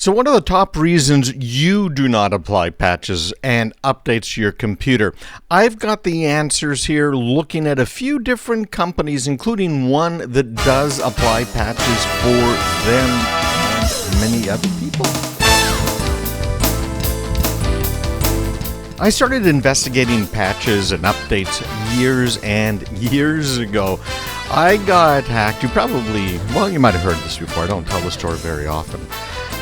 So what are the top reasons you do not apply patches and updates to your computer? I've got the answers here looking at a few different companies, including one that does apply patches for them and many other people. I started investigating patches and updates years and years ago. I got hacked. You might have heard this before. I don't tell the story very often.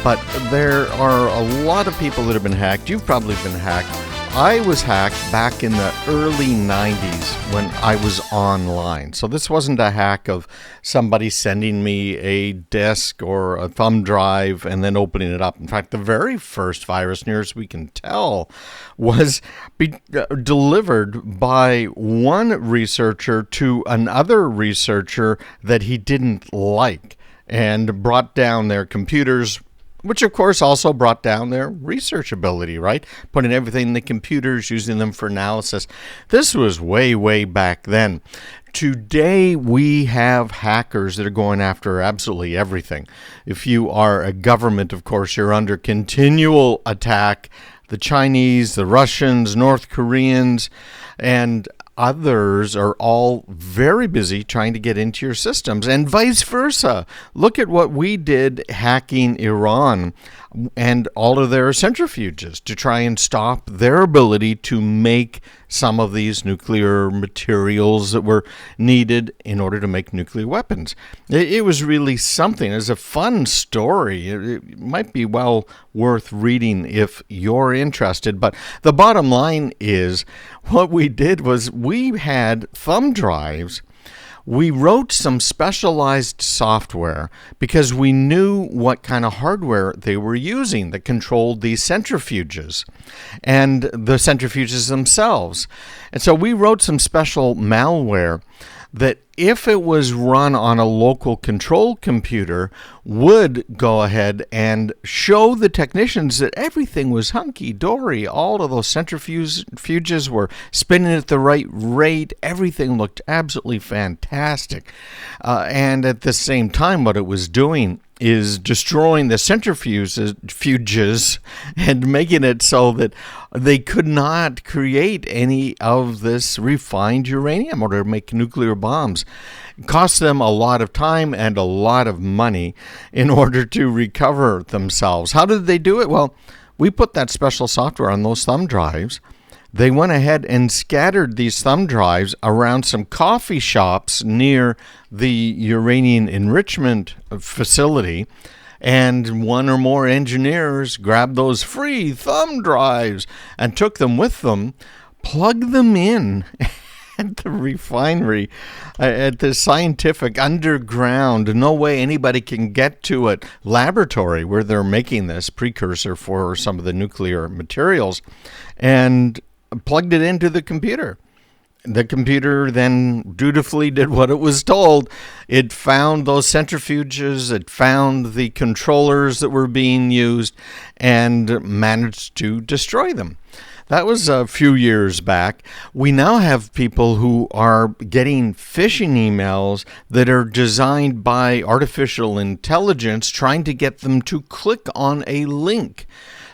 But there are a lot of people that have been hacked. You've probably been hacked. I was hacked back in the early 90s when I was online. So this wasn't a hack of somebody sending me a disk or a thumb drive and then opening it up. In fact, the very first virus, near as we can tell, was delivered by one researcher to another researcher that he didn't like and brought down their computers, which of course also brought down their research ability, right? Putting everything in the computers, using them for analysis. This was way, way back then. Today, we have hackers that are going after absolutely everything. If you are a government, of course, you're under continual attack. The Chinese, the Russians, North Koreans, and others are all very busy trying to get into your systems, and vice versa. Look at what we did hacking Iran and all of their centrifuges to try and stop their ability to make some of these nuclear materials that were needed in order to make nuclear weapons. It was really something. It's a fun story. It might be well worth reading if you're interested. But the bottom line is, what we did was we had thumb drives. We wrote some specialized software because we knew what kind of hardware they were using that controlled these centrifuges and the centrifuges themselves. And so we wrote some special malware that, if it was run on a local control computer, would go ahead and show the technicians that everything was hunky-dory. All of those centrifuges were spinning at the right rate. Everything looked absolutely fantastic. And at the same time, what it was doing is destroying the centrifuges and making it so that they could not create any of this refined uranium or to make nuclear bombs. It cost them a lot of time and a lot of money in order to recover themselves. How did they do it? Well, we put that special software on those thumb drives. They went ahead and scattered these thumb drives around some coffee shops near the uranium enrichment facility, and one or more engineers grabbed those free thumb drives and took them with them, plugged them in at the refinery, at the scientific underground, no way anybody can get to it, laboratory where they're making this precursor for some of the nuclear materials, and plugged it into the computer. The computer then dutifully did what it was told. It found those centrifuges, it found the controllers that were being used, and managed to destroy them. That was a few years back. We now have people who are getting phishing emails that are designed by artificial intelligence, trying to get them to click on a link.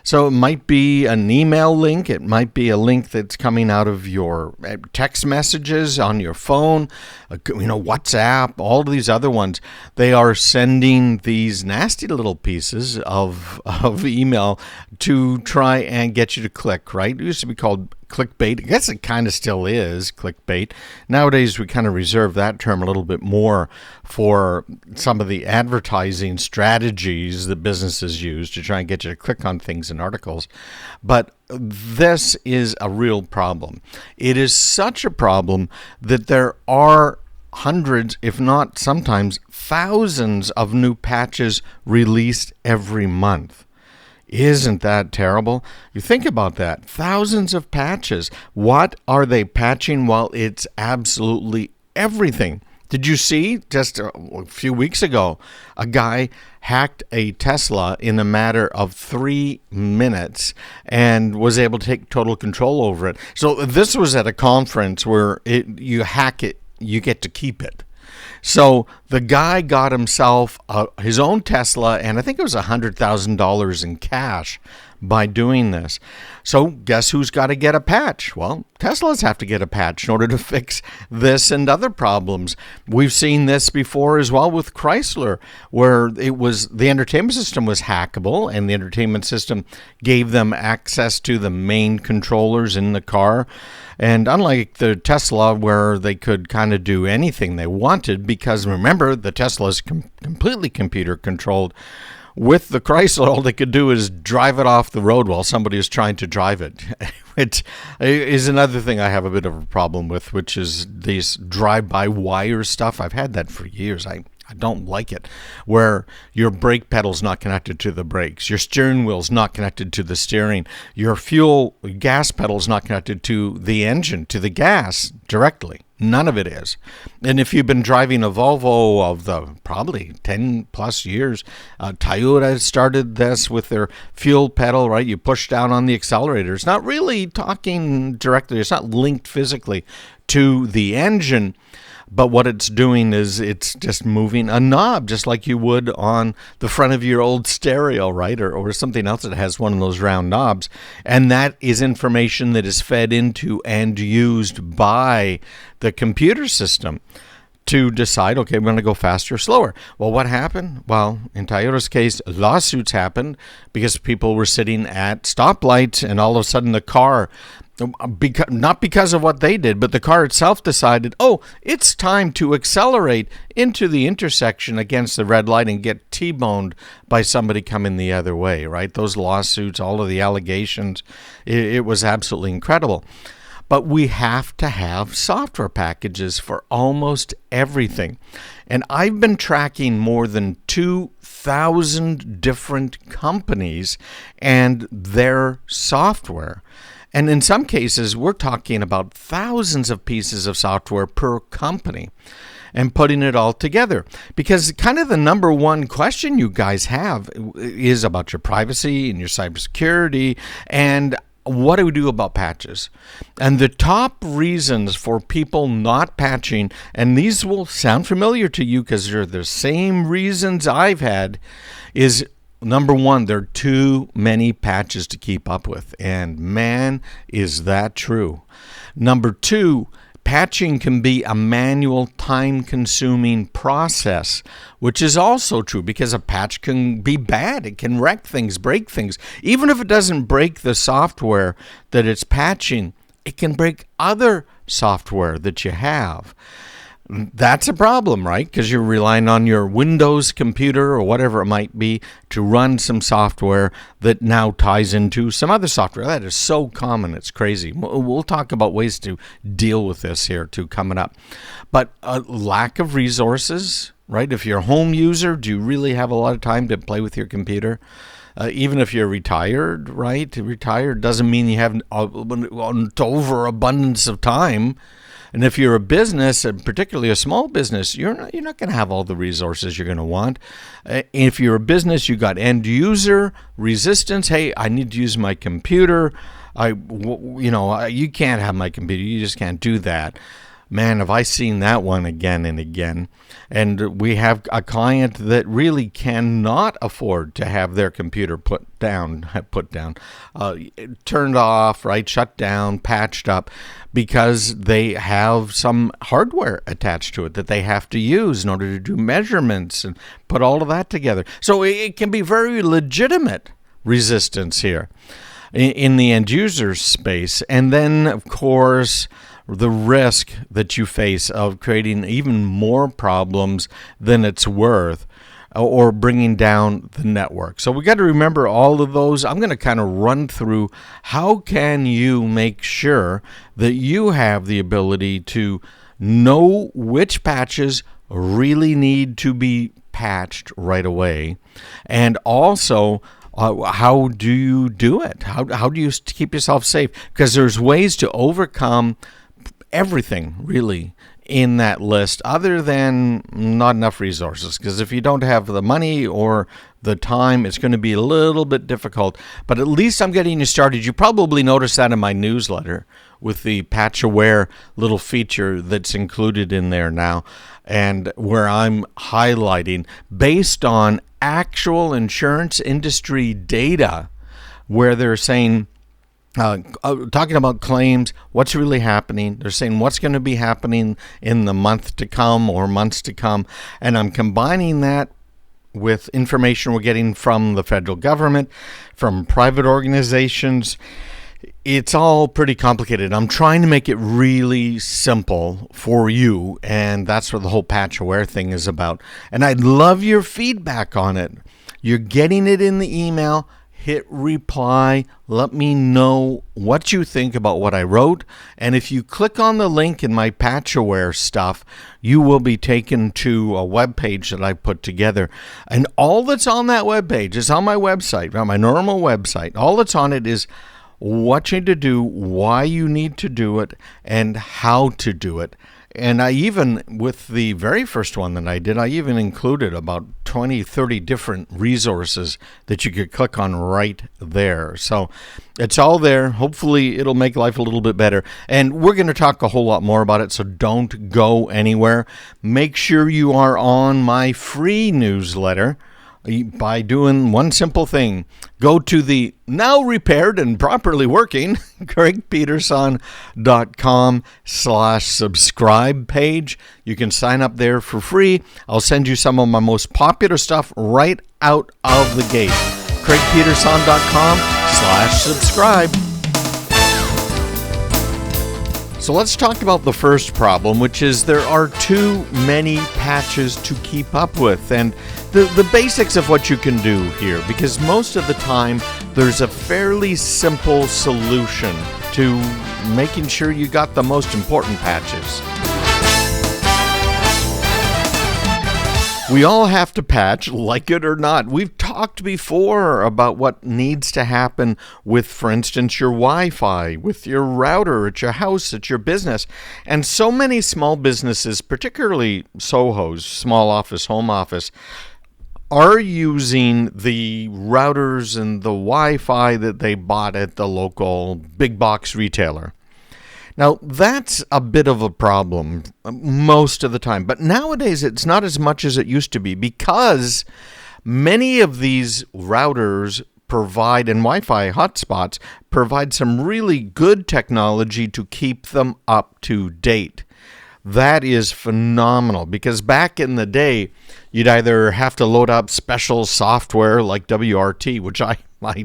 So it might be an email link. It might be a link that's coming out of your text messages on your phone, WhatsApp, all of these other ones. They are sending these nasty little pieces of email to try and get you to click, right? It used to be called clickbait. I guess it kind of still is clickbait. Nowadays, we kind of reserve that term a little bit more for some of the advertising strategies that businesses use to try and get you to click on things in articles. But this is a real problem. It is such a problem that there are hundreds, if not sometimes thousands, of new patches released every month. Isn't that terrible? You think about that. Thousands of patches. What are they patching? Well, it's absolutely everything. Did you see just a few weeks ago, a guy hacked a Tesla in a matter of 3 minutes and was able to take total control over it? So this was at a conference where you hack it, you get to keep it. So the guy got himself his own Tesla, and I think it was $100,000 in cash by doing this. So guess who's got to get a patch? Well, Teslas have to get a patch in order to fix this and other problems. We've seen this before as well with Chrysler, where it was the entertainment system was hackable, and the entertainment system gave them access to the main controllers in the car. And unlike the Tesla, where they could kind of do anything they wanted, because remember, the Tesla is completely computer controlled. With the Chrysler, all they could do is drive it off the road while somebody is trying to drive it. Which is another thing I have a bit of a problem with, which is these drive-by-wire stuff. I've had that for years. I don't like it, where your brake pedal's not connected to the brakes, your steering wheel's not connected to the steering, your gas pedal's not connected to the engine, to the gas directly. None of it is. And if you've been driving a Volvo of the probably 10 plus years, Toyota started this with their fuel pedal, right? You push down on the accelerator. It's not really talking directly. It's not linked physically to the engine. But what it's doing is it's just moving a knob, just like you would on the front of your old stereo, right? Or something else that has one of those round knobs. And that is information that is fed into and used by the computer system to decide, okay, we're going to go faster or slower. Well, what happened? Well, in Toyota's case, lawsuits happened because people were sitting at stoplights, and all of a sudden the car, not because of what they did, but the car itself decided, oh, it's time to accelerate into the intersection against the red light and get T-boned by somebody coming the other way, right? Those lawsuits, all of the allegations, it was absolutely incredible. But we have to have software packages for almost everything. And I've been tracking more than 2,000 different companies and their software. And in some cases, we're talking about thousands of pieces of software per company and putting it all together. Because kind of the number one question you guys have is about your privacy and your cybersecurity, and what do we do about patches? And the top reasons for people not patching, and these will sound familiar to you because they're the same reasons I've had, is number one, there are too many patches to keep up with. And man, is that true. Number two, patching can be a manual, time-consuming process, which is also true because a patch can be bad. It can wreck things, break things. Even if it doesn't break the software that it's patching, it can break other software that you have. That's a problem, right? Because you're relying on your Windows computer or whatever it might be to run some software that now ties into some other software. That is so common, it's crazy. We'll talk about ways to deal with this here too coming up. But a lack of resources, right? If you're a home user, do you really have a lot of time to play with your computer? Even if you're retired, right? Retired doesn't mean you have an overabundance of time. And if you're a business, and particularly a small business, you're not going to have all the resources you're going to want. If you're a business, you got end user resistance. Hey, I need to use my computer. You can't have my computer. You just can't do that. Man, have I seen that one again and again. And we have a client that really cannot afford to have their computer put down, turned off, right, shut down, patched up, because they have some hardware attached to it that they have to use in order to do measurements and put all of that together. So it can be very legitimate resistance here in the end user space. And then, of course, the risk that you face of creating even more problems than it's worth, or bringing down the network. So we got to remember all of those. I'm going to kind of run through how can you make sure that you have the ability to know which patches really need to be patched right away, and also how do you do it? How do you keep yourself safe? Because there's ways to overcome everything really in that list other than not enough resources, because if you don't have the money or the time, it's going to be a little bit difficult. But at least I'm getting you started. You probably noticed that in my newsletter, with the patch aware little feature that's included in there now, and where I'm highlighting based on actual insurance industry data, where they're saying, talking about claims, what's really happening. They're saying what's going to be happening in the month to come or months to come. And I'm combining that with information we're getting from the federal government, from private organizations. It's all pretty complicated. I'm trying to make it really simple for you, and that's what the whole patch aware thing is about. And I'd love your feedback on it. You're getting it in the email. Hit reply. Let me know what you think about what I wrote. And if you click on the link in my patch aware stuff, you will be taken to a web page that I put together. And all that's on that web page is on my website, on my normal website. All that's on it is what you need to do, why you need to do it, and how to do it. And I even, with the very first one that I did, I even included about 20, 30 different resources that you could click on right there. So it's all there. Hopefully it'll make life a little bit better. And we're going to talk a whole lot more about it, so don't go anywhere. Make sure you are on my free newsletter by doing one simple thing. Go to the now repaired and properly working craigpeterson.com/subscribe page. You can sign up there for free. I'll send you some of my most popular stuff right out of the gate. craigpeterson.com/subscribe. So let's talk about the first problem, which is there are too many patches to keep up with. And the basics of what you can do here, because most of the time there's a fairly simple solution to making sure you got the most important patches. We all have to patch, like it or not. We've talked before about what needs to happen with, for instance, your Wi-Fi, with your router at your house, at your business. And so many small businesses, particularly SOHOs, small office, home office, are using the routers and the Wi-Fi that they bought at the local big box retailer. Now, that's a bit of a problem most of the time. But nowadays, it's not as much as it used to be, because many of these routers provide, and Wi-Fi hotspots provide some really good technology to keep them up to date. That is phenomenal, because back in the day, you'd either have to load up special software like WRT, which I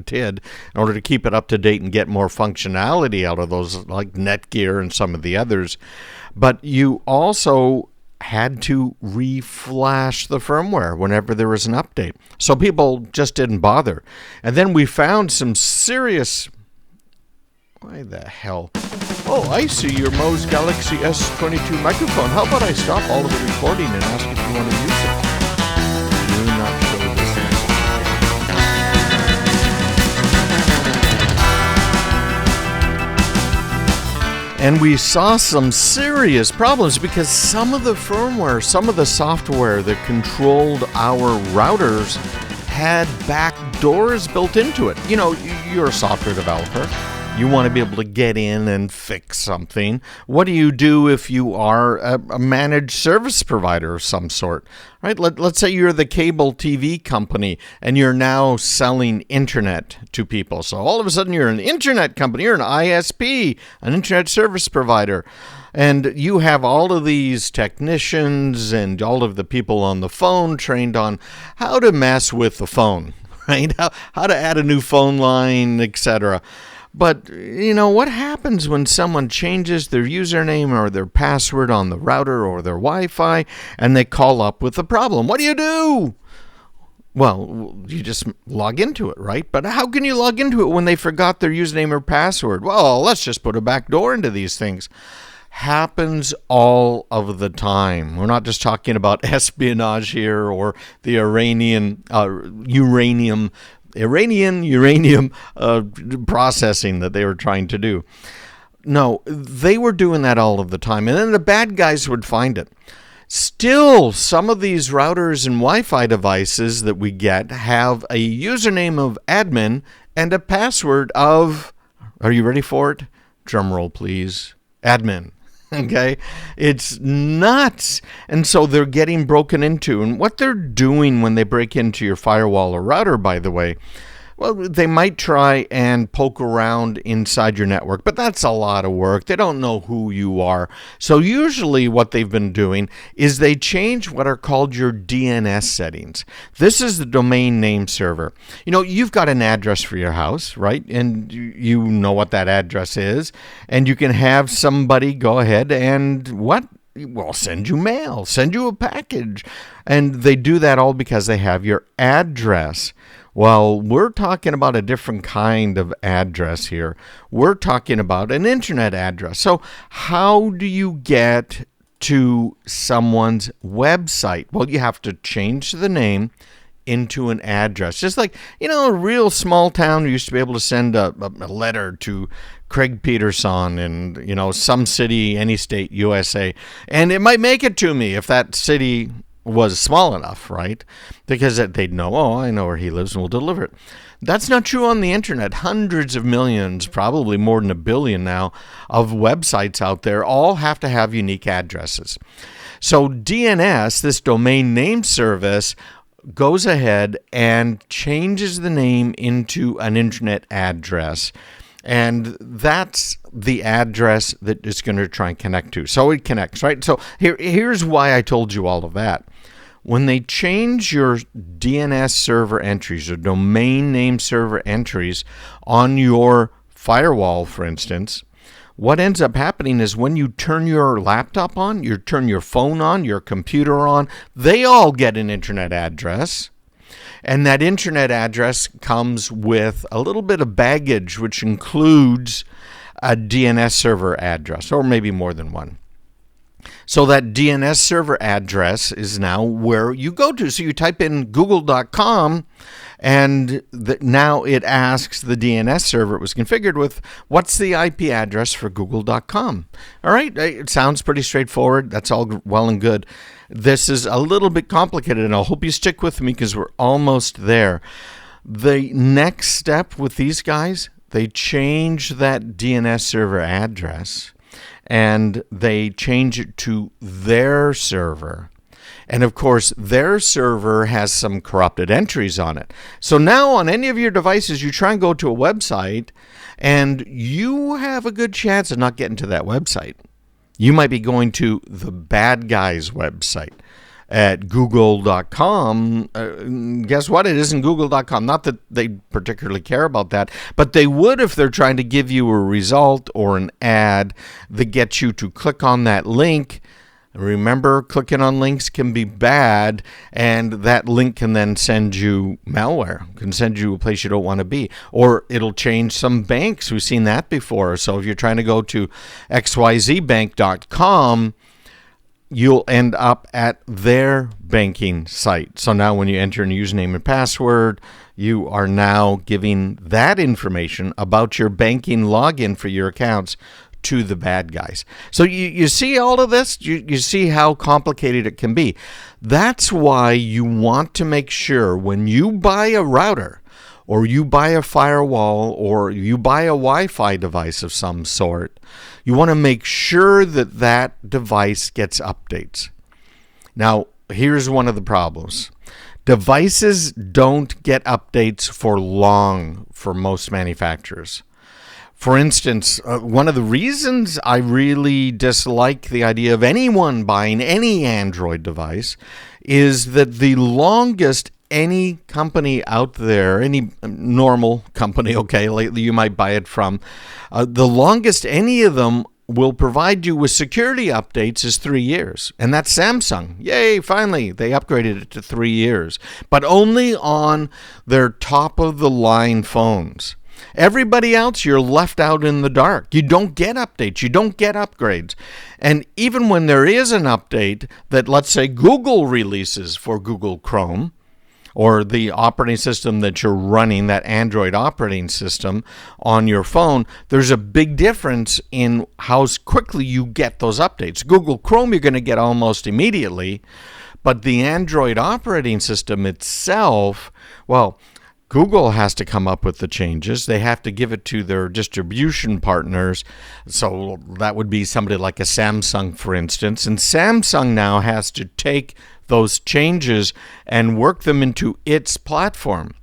did, in order to keep it up to date and get more functionality out of those, like Netgear and some of the others. But you also had to reflash the firmware whenever there was an update. So people just didn't bother. And then we found some serious... Why the hell? Oh, I see your Mo's Galaxy S22 microphone. How about I stop all of the recording and ask if you want to use it? Do not show this. And we saw some serious problems because some of the firmware, some of the software that controlled our routers had back doors built into it. You know, you're a software developer. You want to be able to get in and fix something. What do you do if you are a managed service provider of some sort? Right? Let's say you're the cable TV company and you're now selling internet to people. So all of a sudden you're an internet company. You're an ISP, an internet service provider. And you have all of these technicians and all of the people on the phone trained on how to mess with the phone, right? How to add a new phone line, etc. But, you know, what happens when someone changes their username or their password on the router or their Wi-Fi and they call up with a problem? What do? Well, you just log into it, right? But how can you log into it when they forgot their username or password? Well, let's just put a back door into these things. Happens all of the time. We're not just talking about espionage here or the uranium processing that they were trying to do. No, they were doing that all of the time. And then the bad guys would find it. Still, some of these routers and Wi-Fi devices that we get have a username of admin and a password of, are you ready for it? drumroll please, admin. Okay, it's nuts. And so they're getting broken into. And what they're doing when they break into your firewall or router, by the way, well, they might try and poke around inside your network, but that's a lot of work. They don't know who you are. So usually what they've been doing is they change what are called your DNS settings. This is the domain name server. You know, you've got an address for your house, right? And you know what that address is. And you can have somebody go ahead and what? Well, send you mail, send you a package. And they do that all because they have your address. Well, we're talking about a different kind of address here. We're talking about an internet address. So how do you get to someone's website? Well, you have to change the name into an address. Just like, you know, a real small town, you used to be able to send a letter to Craig Peterson in, you know, some city, any state, USA. And it might make it to me if that city was small enough, right? Because they'd know, oh, I know where he lives and we'll deliver it. That's not true on the internet. Hundreds of millions, probably more than 1 billion now, of websites out there all have to have unique addresses. So DNS, this domain name service, goes ahead and changes the name into an internet address. And that's the address that it's going to try and connect to. So it connects, right? So here's why I told you all of that. When they change your DNS server entries, or domain name server entries on your firewall, for instance, what ends up happening is when you turn your laptop on, you turn your phone on, your computer on, they all get an internet address. And that internet address comes with a little bit of baggage, which includes a DNS server address, or maybe more than one. So that DNS server address is now where you go to. So you type in google.com, and now it asks the DNS server it was configured with, what's the IP address for google.com? All right, it sounds pretty straightforward. That's all well and good. This is a little bit complicated, and I hope you stick with me because we're almost there. The next step with these guys, they change that DNS server address, and they change it to their server. And of course, their server has some corrupted entries on it. So now on any of your devices, you try and go to a website, and you have a good chance of not getting to that website. You might be going to the bad guy's website at google.com. Guess what? It isn't google.com. Not that they particularly care about that, but they would if they're trying to give you a result or an ad that gets you to click on that link. Remember, clicking on links can be bad, and that link can then send you malware, can send you a place you don't want to be, or it'll change some banks. We've seen that before. So if you're trying to go to xyzbank.com, you'll end up at their banking site. So now when you enter a username and password, you are now giving that information about your banking login for your accounts to the bad guys. So you see all of this? You see how complicated it can be. That's why you want to make sure when you buy a router, or you buy a firewall, or you buy a Wi-Fi device of some sort, you want to make sure that that device gets updates. Now, here's one of the problems. Devices don't get updates for long for most manufacturers. For instance, one of the reasons I really dislike the idea of anyone buying any Android device is that the longest any company out there, any normal company, okay, lately you might buy it from, the longest any of them will provide you with security updates is 3 years. And that's Samsung. Yay, finally, they upgraded it to 3 years. But only on their top-of-the-line phones. Everybody else, you're left out in the dark. You don't get updates. You don't get upgrades. And even when there is an update that, let's say, Google releases for Google Chrome, or the operating system that you're running, that Android operating system on your phone, there's a big difference in how quickly you get those updates. Google Chrome you're going to get almost immediately, but the Android operating system itself, well, Google has to come up with the changes. They have to give it to their distribution partners. So that would be somebody like a Samsung, for instance. And Samsung now has to take those changes and work them into its platform.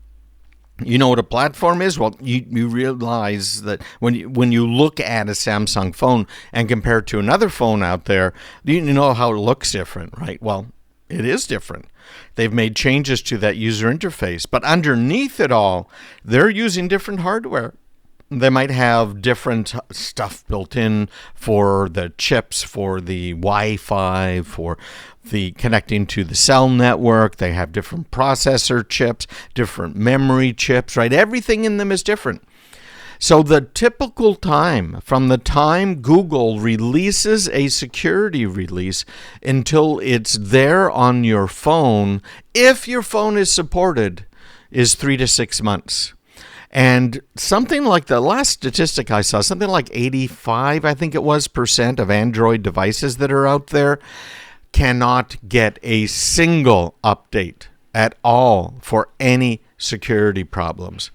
You know what a platform is? Well, you realize that when you look at a Samsung phone and compare it to another phone out there, you know how it looks different, right? Well, it is different. They've made changes to that user interface, but underneath it all, they're using different hardware. They might have different stuff built in for the chips, for the Wi-Fi, for the connecting to the cell network. They have different processor chips, different memory chips, right? Everything in them is different. So the typical time from the time Google releases a security release until it's there on your phone, if your phone is supported, is 3 to 6 months. And something like the last statistic I saw, something like 85, I think it was, % of Android devices that are out there cannot get a single update at all for any security problems.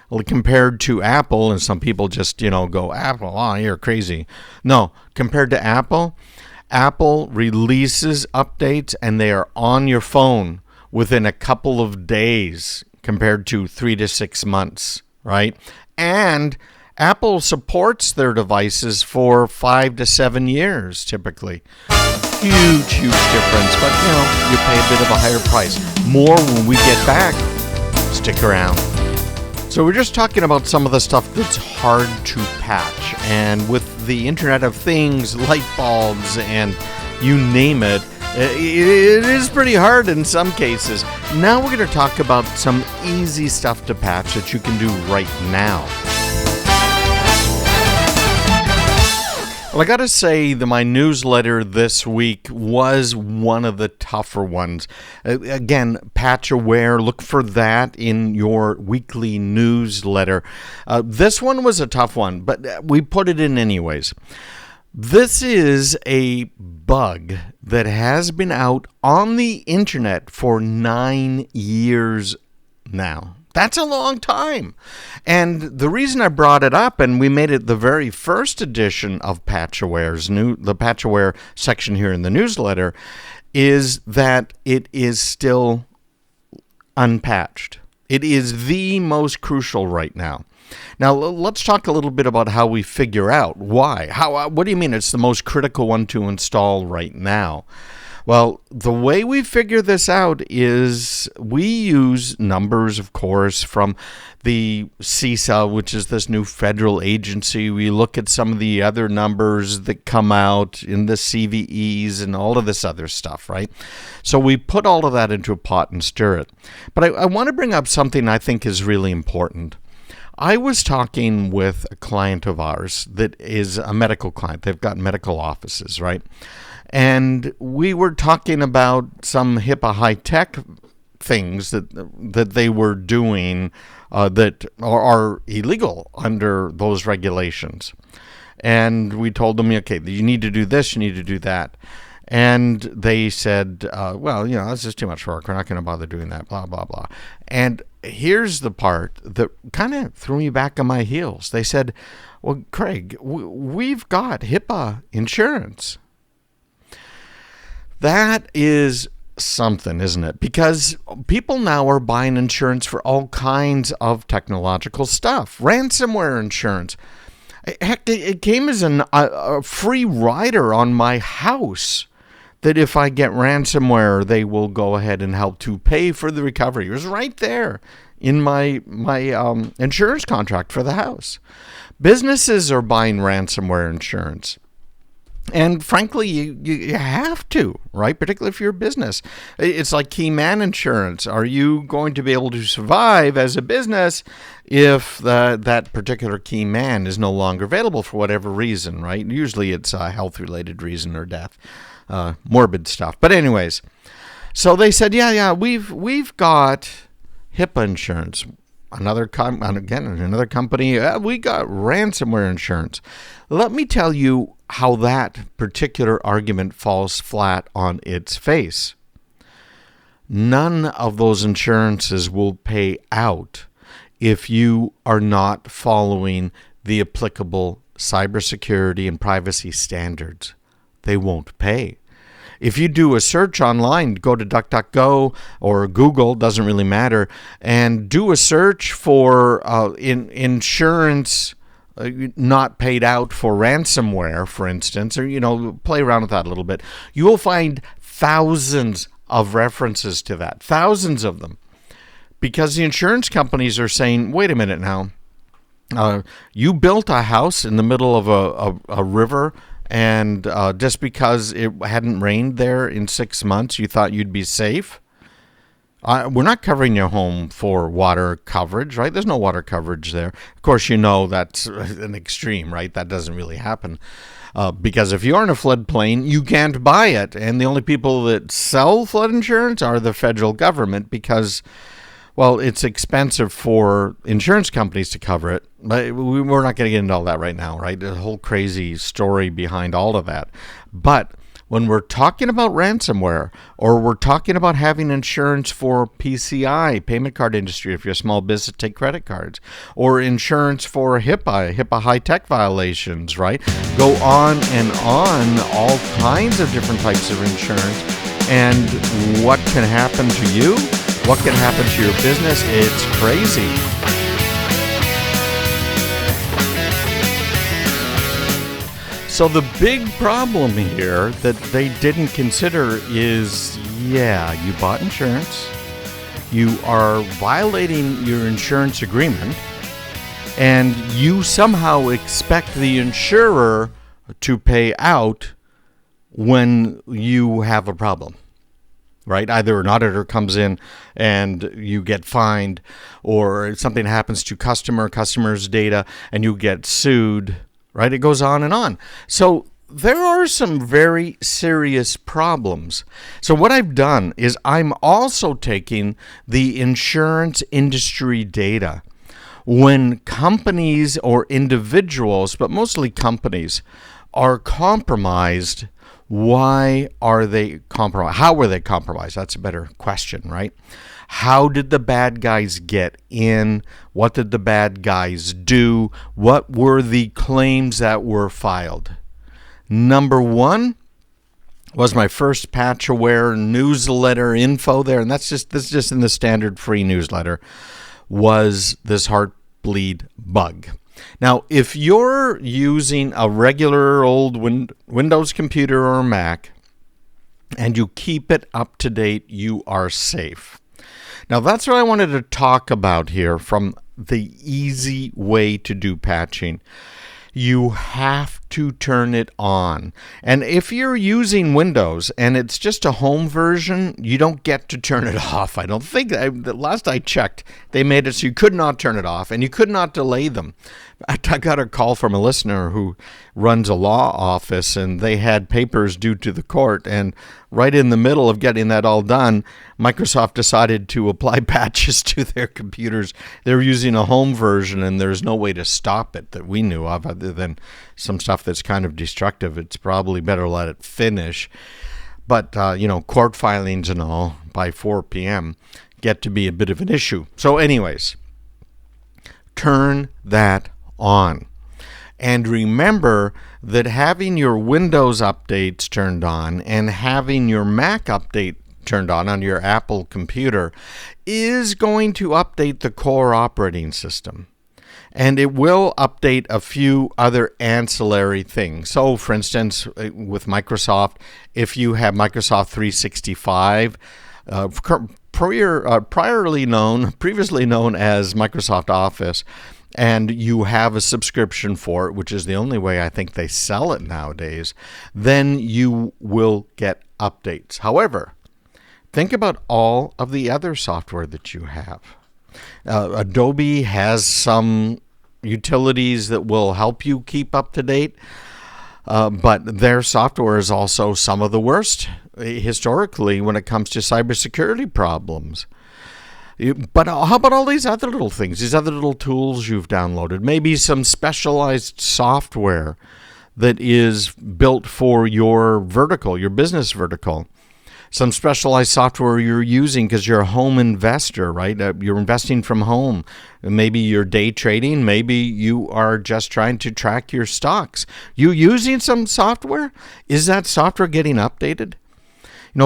Well, compared to Apple, and some people just, go, Apple, oh, you're crazy. No, compared to Apple releases updates and they are on your phone within a couple of days compared to 3 to 6 months, right? And Apple supports their devices for 5 to 7 years, typically. Huge difference, but, you pay a bit of a higher price. More when we get back. Stick around. So we're just talking about some of the stuff that's hard to patch. And with the Internet of Things, light bulbs, and you name it, it is pretty hard in some cases. Now we're going to talk about some easy stuff to patch that you can do right now. Well, I got to say that my newsletter this week was one of the tougher ones. Again, Patch Aware, look for that in your weekly newsletter. This one was a tough one, but we put it in anyways. This is a bug that has been out on the internet for 9 years now. That's a long time. And the reason I brought it up, and we made it the very first edition of Patch Aware's the Patch Aware section here in the newsletter, is that it is still unpatched. It is the most crucial right now. Now, let's talk a little bit about how we figure out why. What do you mean it's the most critical one to install right now? Well, the way we figure this out is we use numbers, of course, from the CISA, which is this new federal agency. We look at some of the other numbers that come out in the CVEs and all of this other stuff, right? So we put all of that into a pot and stir it. But I want to bring up something I think is really important. I was talking with a client of ours that is a medical client. They've got medical offices, right? And we were talking about some HIPAA high-tech things that they were doing that are illegal under those regulations. And we told them, okay, you need to do this, you need to do that. And they said, well, this is too much work. We're not going to bother doing that, blah, blah, blah. And here's the part that kind of threw me back on my heels. They said, well, Craig, we've got HIPAA insurance. That is something, isn't it? Because people now are buying insurance for all kinds of technological stuff. Ransomware insurance. Heck, it came as a free rider on my house that if I get ransomware, they will go ahead and help to pay for the recovery. It was right there in my insurance contract for the house. Businesses are buying ransomware insurance. And frankly, you have to, right? Particularly if you're a business. It's like key man insurance. Are you going to be able to survive as a business if that particular key man is no longer available for whatever reason, right? Usually it's a health-related reason or death, morbid stuff. But anyways, so they said, yeah, we've got HIPAA insurance. Another company, we got ransomware insurance. Let me tell you how that particular argument falls flat on its face. None of those insurances will pay out if you are not following the applicable cybersecurity and privacy standards. They won't pay. If you do a search online, go to DuckDuckGo or Google, doesn't really matter, and do a search for insurance not paid out for ransomware, for instance, or, play around with that a little bit, you will find thousands of references to that, thousands of them, because the insurance companies are saying, wait a minute now, you built a house in the middle of a river, and just because it hadn't rained there in 6 months, you thought you'd be safe? We're not covering your home for water coverage, right? There's no water coverage there. Of course, that's an extreme, right? That doesn't really happen. Because if you're in a floodplain, you can't buy it. And the only people that sell flood insurance are the federal government because, well, it's expensive for insurance companies to cover it. But we're not going to get into all that right now, right? There's a whole crazy story behind all of that. But when we're talking about ransomware, or we're talking about having insurance for PCI, payment card industry, if you're a small business, take credit cards, or insurance for HIPAA high-tech violations, right? Go on and on, all kinds of different types of insurance. And what can happen to you? What can happen to your business? It's crazy. So the big problem here that they didn't consider is, you bought insurance, you are violating your insurance agreement, and you somehow expect the insurer to pay out when you have a problem, right? Either an auditor comes in and you get fined, or something happens to customer's data and you get sued. Right? It goes on and on. So there are some very serious problems. So what I've done is I'm also taking the insurance industry data. When companies or individuals, but mostly companies, are compromised, why are they compromised? How were they compromised? That's a better question, right? How did the bad guys get in? What did the bad guys do? What were the claims that were filed? Number one was my first Patch Aware newsletter info there, and this is just in the standard free newsletter, was this Heartbleed bug. Now, if you're using a regular old Windows computer or Mac, and you keep it up to date, you are safe. Now, that's what I wanted to talk about here from the easy way to do patching. You have to turn it on. And if you're using Windows and it's just a home version, you don't get to turn it off. I don't think, the last I checked, they made it so you could not turn it off and you could not delay them. I got a call from a listener who runs a law office, and they had papers due to the court, and right in the middle of getting that all done, Microsoft decided to apply patches to their computers. They're using a home version, and there's no way to stop it that we knew of other than some stuff that's kind of destructive. It's probably better let it finish. But, court filings and all by 4 p.m. get to be a bit of an issue. So anyways, turn that on. And remember that having your Windows updates turned on and having your Mac update turned on your Apple computer is going to update the core operating system. And it will update a few other ancillary things. So, for instance, with Microsoft, if you have Microsoft 365, previously known as Microsoft Office, and you have a subscription for it, which is the only way I think they sell it nowadays, then you will get updates. However, think about all of the other software that you have. Adobe has some utilities that will help you keep up to date, but their software is also some of the worst historically when it comes to cybersecurity problems. But how about all these other little things, these other little tools you've downloaded? Maybe some specialized software that is built for your vertical, your business vertical. some specialized software you're using because you're a home investor, right? You're investing from home. Maybe you're day trading. Maybe you are just trying to track your stocks. You using some software? Is that software getting updated?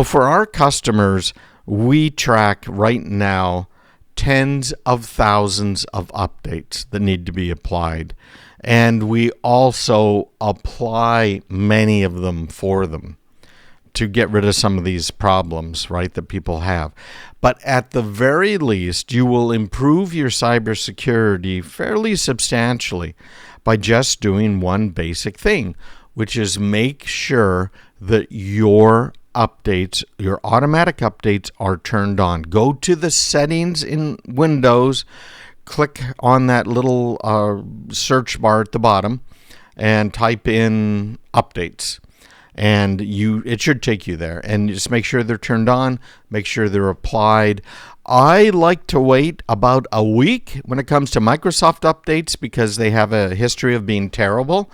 For our customers, we track right now tens of thousands of updates that need to be applied. And we also apply many of them for them to get rid of some of these problems, right, that people have. But at the very least, you will improve your cybersecurity fairly substantially by just doing one basic thing, which is make sure that your updates, your automatic updates, are turned on. Go to the settings in Windows, click on that little search bar at the bottom, and type in updates. And it should take you there. And just make sure they're turned on, make sure they're applied. I like to wait about a week when it comes to Microsoft updates because they have a history of being terrible.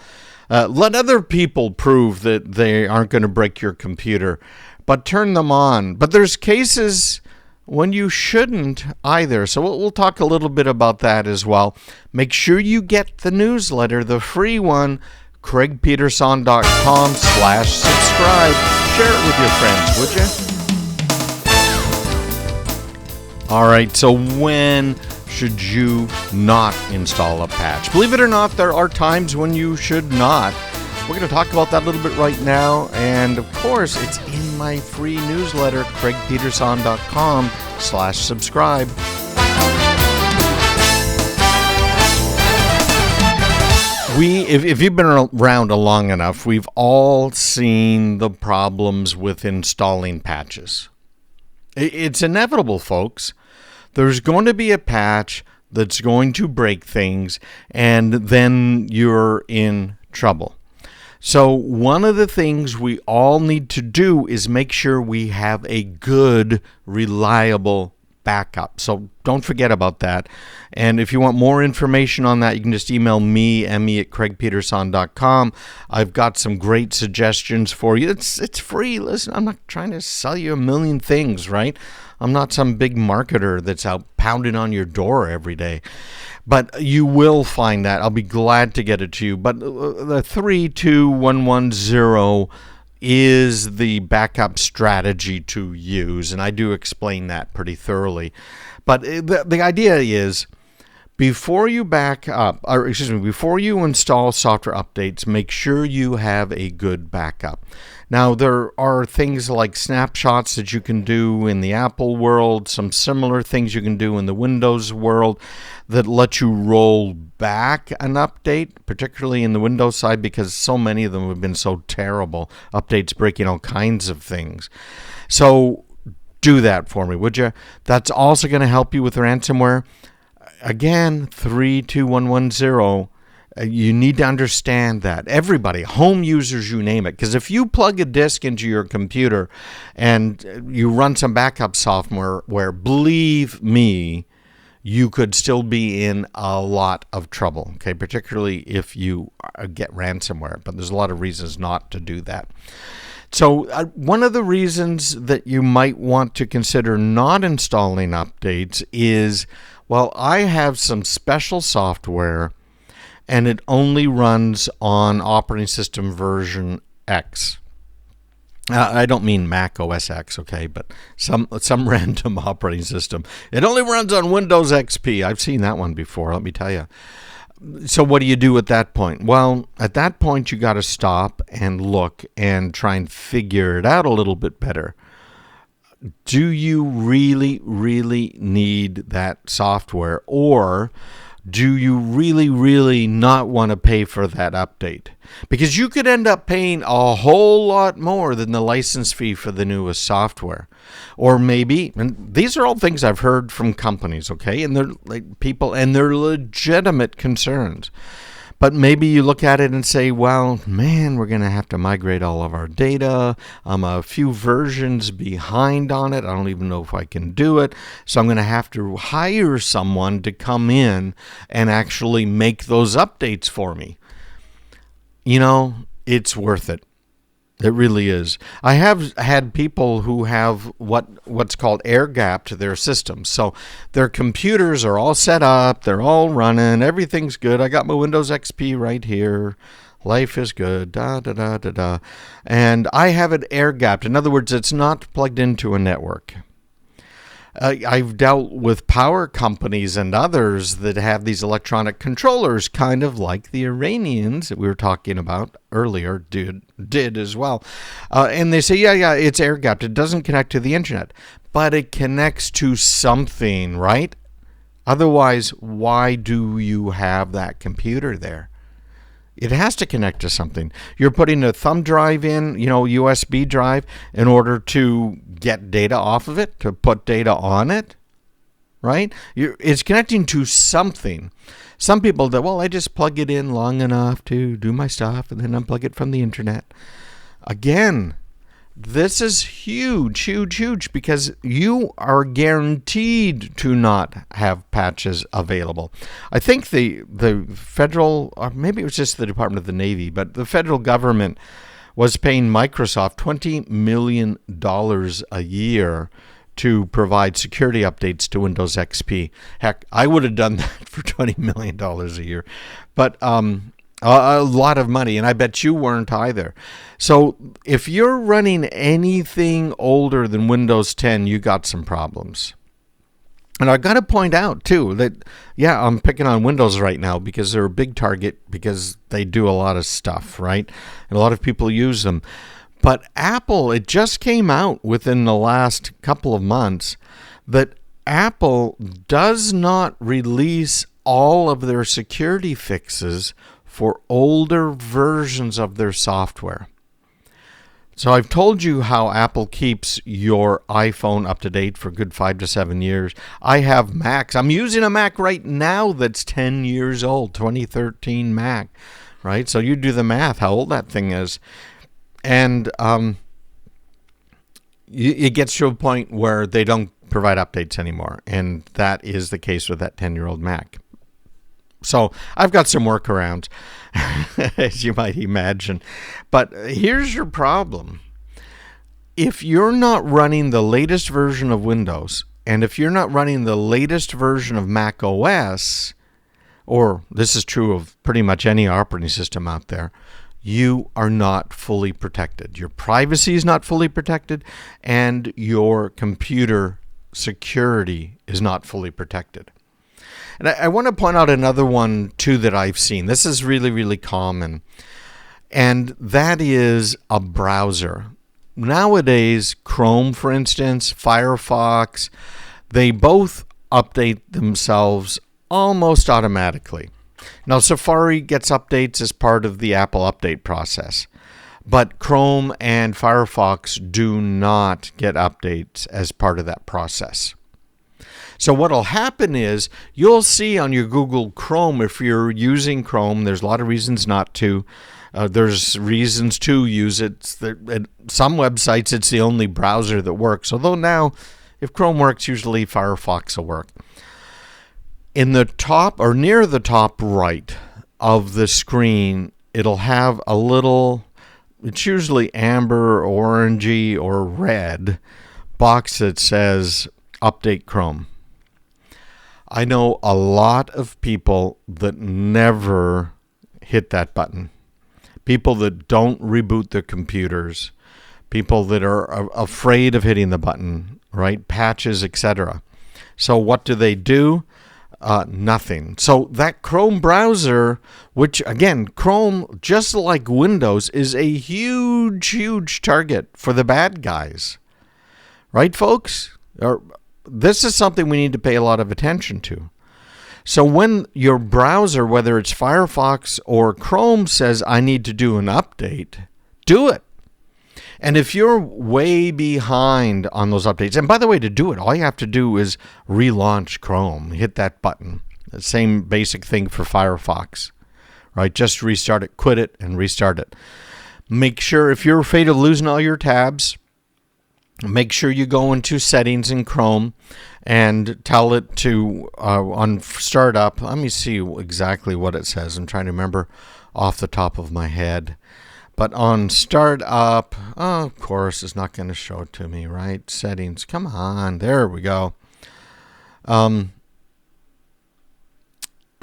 Let other people prove that they aren't going to break your computer, but turn them on. But there's cases when you shouldn't either. So we'll talk a little bit about that as well. Make sure you get the newsletter, the free one, craigpeterson.com/subscribe. Share it with your friends, would you? All right, so when should you not install a patch? Believe it or not, there are times when you should not. We're going to talk about that a little bit right now. And of course, it's in my free newsletter, craigpeterson.com/subscribe. If you've been around long enough, we've all seen the problems with installing patches. It's inevitable, folks. There's going to be a patch that's going to break things, and then you're in trouble. So one of the things we all need to do is make sure we have a good, reliable backup. So don't forget about that. And if you want more information on that, you can just email me, Emmy@craigpeterson.com. I've got some great suggestions for you. It's free. Listen, I'm not trying to sell you a million things, right? I'm not some big marketer that's out pounding on your door every day. But you will find that. I'll be glad to get it to you. But the 32110 is the backup strategy to use, and I do explain that pretty thoroughly. But the idea is, before you before you install software updates, make sure you have a good backup. Now, there are things like snapshots that you can do in the Apple world, some similar things you can do in the Windows world that let you roll back an update, particularly in the Windows side, because so many of them have been so terrible. Updates breaking all kinds of things. So do that for me, would you? That's also going to help you with ransomware. Again, 32110. You need to understand that. Everybody, home users, you name it. Because if you plug a disk into your computer and you run some backup software, believe me, you could still be in a lot of trouble, okay? Particularly if you get ransomware. But there's a lot of reasons not to do that. So one of the reasons that you might want to consider not installing updates is, well, I have some special software and it only runs on operating system version X. I don't mean Mac OS X, okay, but some random operating system. It only runs on Windows XP. I've seen that one before, let me tell you. So what do you do at that point? Well, at that point, you got to stop and look and try and figure it out a little bit better. Do you really, really need that software, or do you really, really not want to pay for that update? Because you could end up paying a whole lot more than the license fee for the newest software. Or maybe, and these are all things I've heard from companies, okay, and they're like people, and they're legitimate concerns. But maybe you look at it and say, well, man, we're going to have to migrate all of our data. I'm a few versions behind on it. I don't even know if I can do it. So I'm going to have to hire someone to come in and actually make those updates for me. You know, it's worth it. It really is. I have had people who have what's called air gap to their systems. So their computers are all set up, they're all running, everything's good. I got my Windows XP right here. Life is good, da da da da da. And I have it air gapped. In other words, it's not plugged into a network. I've dealt with power companies and others that have these electronic controllers, kind of like the Iranians that we were talking about earlier did as well. And they say, yeah, it's air gapped. It doesn't connect to the internet, but it connects to something, right? Otherwise, why do you have that computer there? It has to connect to something. You're putting a thumb drive in, USB drive, in order to get data off of it, to put data on it, right? It's connecting to something. Some people that, I just plug it in long enough to do my stuff and then unplug it from the internet. Again, this is huge, because you are guaranteed to not have patches available. I think the federal, or maybe it was just the Department of the Navy, but the federal government was paying Microsoft $20 million a year to provide security updates to Windows XP. Heck, I would have done that for $20 million a year. But a lot of money, and I bet you weren't either. So if you're running anything older than Windows 10, you got some problems. And I got to point out, too, that, I'm picking on Windows right now because they're a big target because they do a lot of stuff, right? And a lot of people use them. But Apple, it just came out within the last couple of months that Apple does not release all of their security fixes for older versions of their software. So I've told you how Apple keeps your iPhone up to date for a good 5 to 7 years. I have Macs. I'm using a Mac right now that's 10 years old, 2013 Mac, right? So you do the math, how old that thing is. And it gets to a point where they don't provide updates anymore. And that is the case with that 10-year-old Mac. So I've got some workarounds, as you might imagine. But here's your problem. If you're not running the latest version of Windows, and if you're not running the latest version of Mac OS, or this is true of pretty much any operating system out there, you are not fully protected. Your privacy is not fully protected, and your computer security is not fully protected. And I want to point out another one, too, that I've seen. This is really, really common. And that is a browser. Nowadays, Chrome, for instance, Firefox, they both update themselves almost automatically. Now, Safari gets updates as part of the Apple update process. But Chrome and Firefox do not get updates as part of that process. So what will happen is you'll see on your Google Chrome, if you're using Chrome, there's a lot of reasons not to. There's reasons to use it. At some websites, it's the only browser that works. Although now, if Chrome works, usually Firefox will work. In the top or near the top right of the screen, it'll have a little, it's usually amber, orangey, or red box that says Update Chrome. I know a lot of people that never hit that button. People that don't reboot their computers. People that are afraid of hitting the button, right? Patches, etc. So what do? Nothing. So that Chrome browser, which again, Chrome, just like Windows, is a huge, huge target for the bad guys. Right, folks? This is something we need to pay a lot of attention to. So when your browser, whether it's Firefox or Chrome, says, I need to do an update, do it. And if you're way behind on those updates, and by the way, to do it, all you have to do is relaunch Chrome, hit that button. The same basic thing for Firefox, right? Just restart it, quit it, and restart it. Make sure, if you're afraid of losing all your tabs, make sure you go into settings in Chrome and tell it to, on startup, let me see exactly what it says. I'm trying to remember off the top of my head. But on startup, of course, it's not going to show it to me, right? Settings, come on, there we go.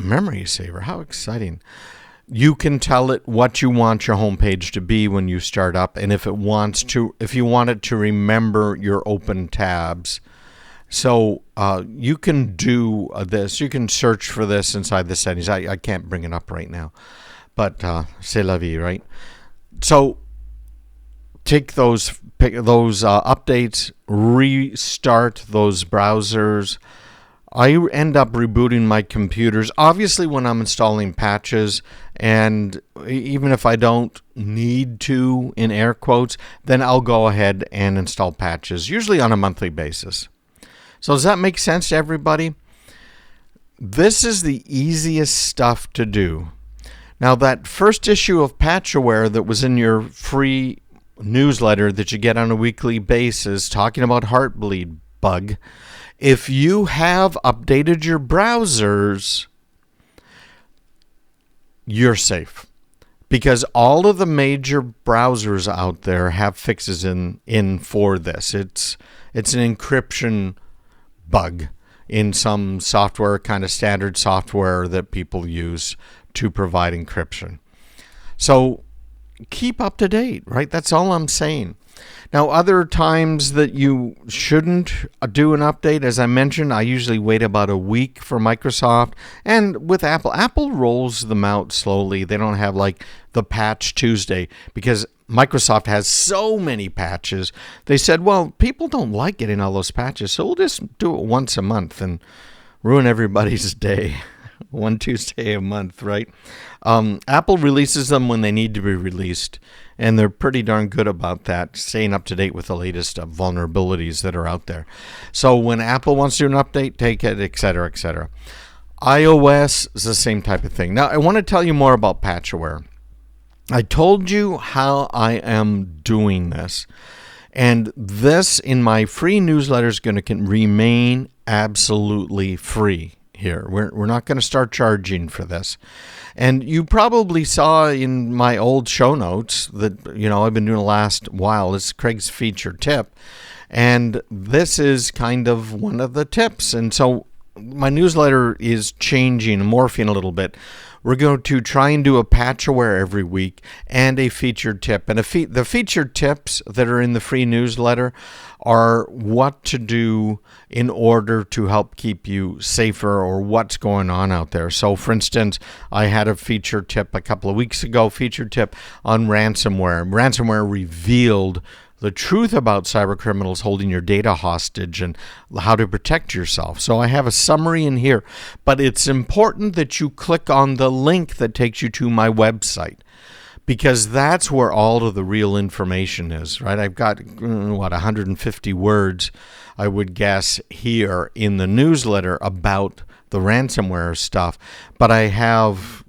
Memory saver, how exciting. You can tell it what you want your homepage to be when you start up, and if you want it to remember your open tabs. So you can do this. You can search for this inside the settings. I can't bring it up right now, but c'est la vie, right? So take those updates, restart those browsers. I end up rebooting my computers, obviously when I'm installing patches, and even if I don't need to, in air quotes, then I'll go ahead and install patches, usually on a monthly basis. So does that make sense to everybody? This is the easiest stuff to do. Now, that first issue of Patch Aware that was in your free newsletter that you get on a weekly basis talking about Heartbleed bug, if you have updated your browsers, you're safe. Because all of the major browsers out there have fixes in for this. It's an encryption bug in some software, kind of standard software that people use to provide encryption. So keep up to date, right? That's all I'm saying. Now, other times that you shouldn't do an update, as I mentioned, I usually wait about a week for Microsoft. And with Apple rolls them out slowly. They don't have like the patch Tuesday because Microsoft has so many patches. They said, well, people don't like getting all those patches, so we'll just do it once a month and ruin everybody's day. One Tuesday a month, right? Apple releases them when they need to be released, and they're pretty darn good about that, staying up to date with the latest vulnerabilities that are out there. So when Apple wants to do an update, take it, etc., etc. iOS is the same type of thing. Now, I want to tell you more about Patch Aware. I told you how I am doing this, and this in my free newsletter is going to remain absolutely free. Here, we're not going to start charging for this. And you probably saw in my old show notes that, I've been doing the last while. It's Craig's feature tip. And this is kind of one of the tips. And so my newsletter is changing, morphing a little bit. We're going to try and do a Patch Aware every week and a featured tip. And the featured tips that are in the free newsletter are what to do in order to help keep you safer or what's going on out there. So, for instance, I had a featured tip a couple of weeks ago, featured tip on ransomware. Ransomware revealed the truth about cybercriminals holding your data hostage and how to protect yourself. So I have a summary in here, but it's important that you click on the link that takes you to my website, because that's where all of the real information is, right? I've got, 150 words, I would guess, here in the newsletter about the ransomware stuff, but I have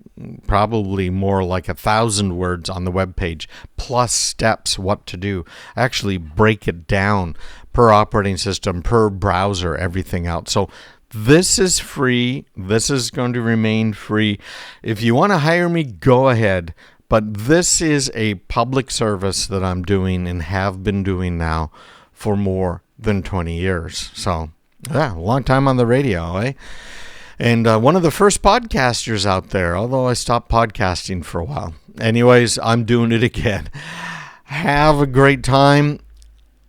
probably more like 1,000 words on the webpage, plus steps what to do. I actually break it down per operating system, per browser, everything out. So this is free. This is going to remain free. If you want to hire me, go ahead. But this is a public service that I'm doing and have been doing now for more than 20 years. So, yeah, a long time on the radio, eh? And one of the first podcasters out there, although I stopped podcasting for a while. Anyways, I'm doing it again. Have a great time.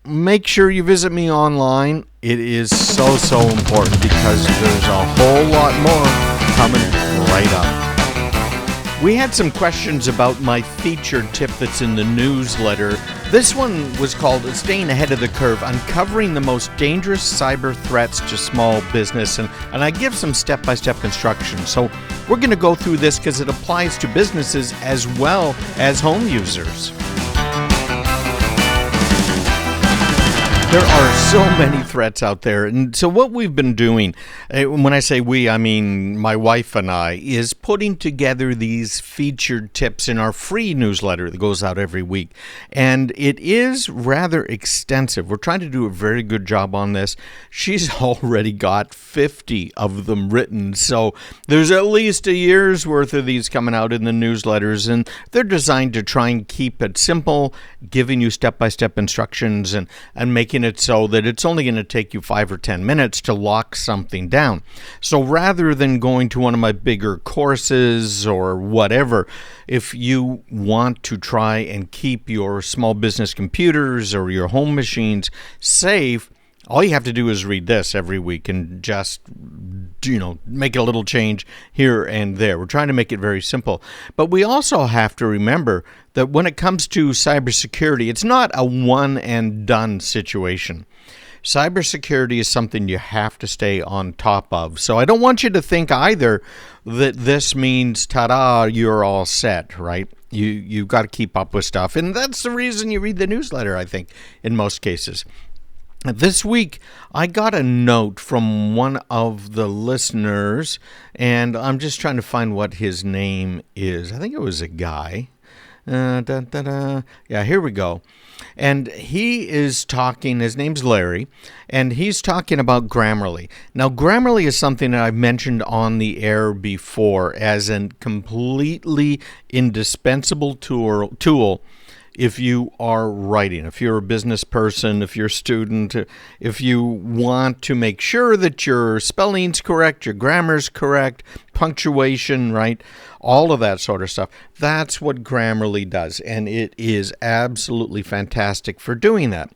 Make sure you visit me online. It is so important because there's a whole lot more coming right up. We had some questions about my featured tip that's in the newsletter. This one was called Staying Ahead of the Curve, Uncovering the Most Dangerous Cyber Threats to Small Business. And I give some step-by-step instructions. So we're going to go through this because it applies to businesses as well as home users. There are so many threats out there. And so what we've been doing, when I say we, I mean my wife and I, is putting together these featured tips in our free newsletter that goes out every week. And it is rather extensive. We're trying to do a very good job on this. She's already got 50 of them written. So there's at least a year's worth of these coming out in the newsletters. And they're designed to try and keep it simple, giving you step-by-step instructions and making it so that it's only going to take you 5 or 10 minutes to lock something down. So rather than going to one of my bigger courses or whatever, if you want to try and keep your small business computers or your home machines safe, all you have to do is read this every week and just, make a little change here and there. We're trying to make it very simple. But we also have to remember that when it comes to cybersecurity, it's not a one and done situation. Cybersecurity is something you have to stay on top of. So I don't want you to think either that this means, ta-da, you're all set, right? You've got to keep up with stuff. And that's the reason you read the newsletter, I think, in most cases. This week, I got a note from one of the listeners, and I'm just trying to find what his name is. I think it was a guy. Yeah, here we go. And he is talking, his name's Larry, and he's talking about Grammarly. Now, Grammarly is something that I've mentioned on the air before as a completely indispensable tool if you are writing, if you're a business person, if you're a student, if you want to make sure that your spelling's correct, your grammar's correct, punctuation, right, all of that sort of stuff. That's what Grammarly does, and it is absolutely fantastic for doing that.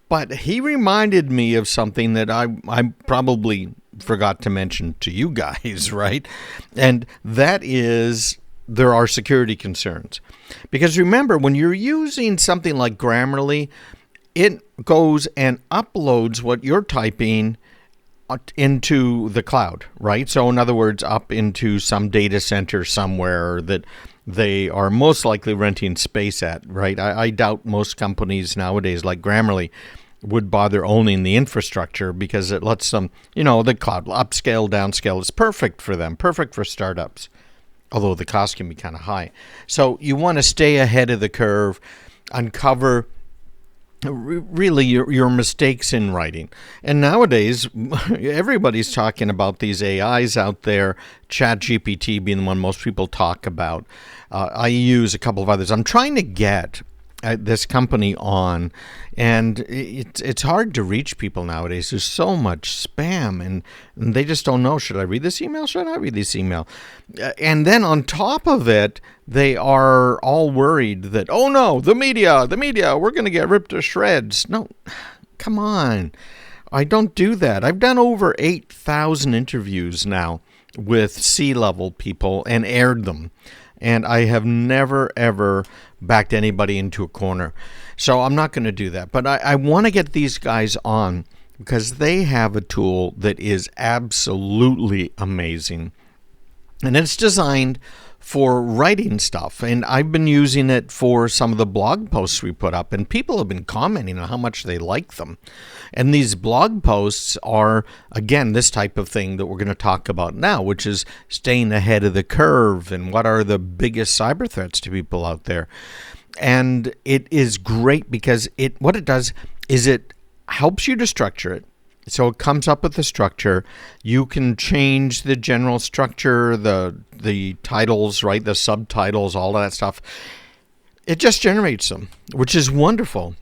But he reminded me of something that I probably forgot to mention to you guys, right? And that is, there are security concerns. Because remember, when you're using something like Grammarly, it goes and uploads what you're typing into the cloud, right? So in other words, up into some data center somewhere that they are most likely renting space at, right? I doubt most companies nowadays like Grammarly would bother owning the infrastructure because it lets them, the cloud upscale, downscale is perfect for them, perfect for startups. Although the cost can be kind of high. So you want to stay ahead of the curve, uncover really your mistakes in writing. And nowadays, everybody's talking about these AIs out there, ChatGPT being the one most people talk about. I use a couple of others. I'm trying to get this company on, and it's hard to reach people nowadays. There's so much spam, and they just don't know, should I read this email? Should I read this email? And then on top of it, they are all worried that, oh no, the media, we're going to get ripped to shreds. No, come on. I don't do that. I've done over 8,000 interviews now with C-level people and aired them. And I have never, ever backed anybody into a corner. So I'm not going to do that. But I want to get these guys on because they have a tool that is absolutely amazing. And it's designed for writing stuff. And I've been using it for some of the blog posts we put up. And people have been commenting on how much they like them. And these blog posts are, again, this type of thing that we're going to talk about now, which is staying ahead of the curve and what are the biggest cyber threats to people out there. And it is great because what it does is it helps you to structure it. So it comes up with the structure. You can change the general structure, the titles, right, the subtitles, all of that stuff. It just generates them, which is wonderful.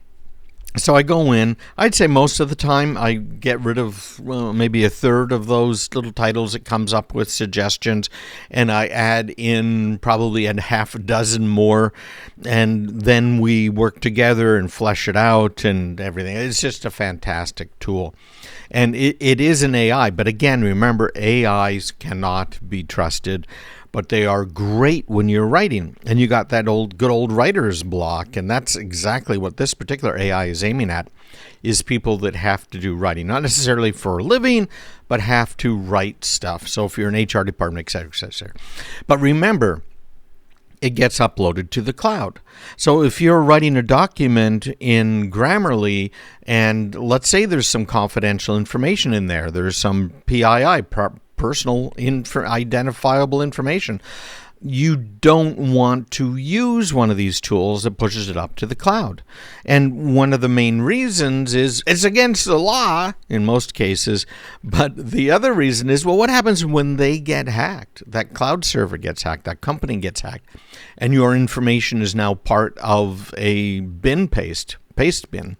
So I go in, I'd say most of the time I get rid of maybe a third of those little titles. It comes up with suggestions, and I add in probably a half a dozen more, and then we work together and flesh it out and everything. It's just a fantastic tool. And it is an AI, but again, remember, AIs cannot be trusted, but they are great when you're writing. And you got that good old writer's block, and that's exactly what this particular AI is aiming at, is people that have to do writing, not necessarily for a living, but have to write stuff. So if you're an HR department, et cetera, et cetera. But remember, it gets uploaded to the cloud. So if you're writing a document in Grammarly and let's say there's some confidential information in there, there's some PII, personal identifiable information, you don't want to use one of these tools that pushes it up to the cloud. And one of the main reasons is it's against the law in most cases, but the other reason is, well, what happens when they get hacked? That cloud server gets hacked, that company gets hacked, and your information is now part of a paste bin.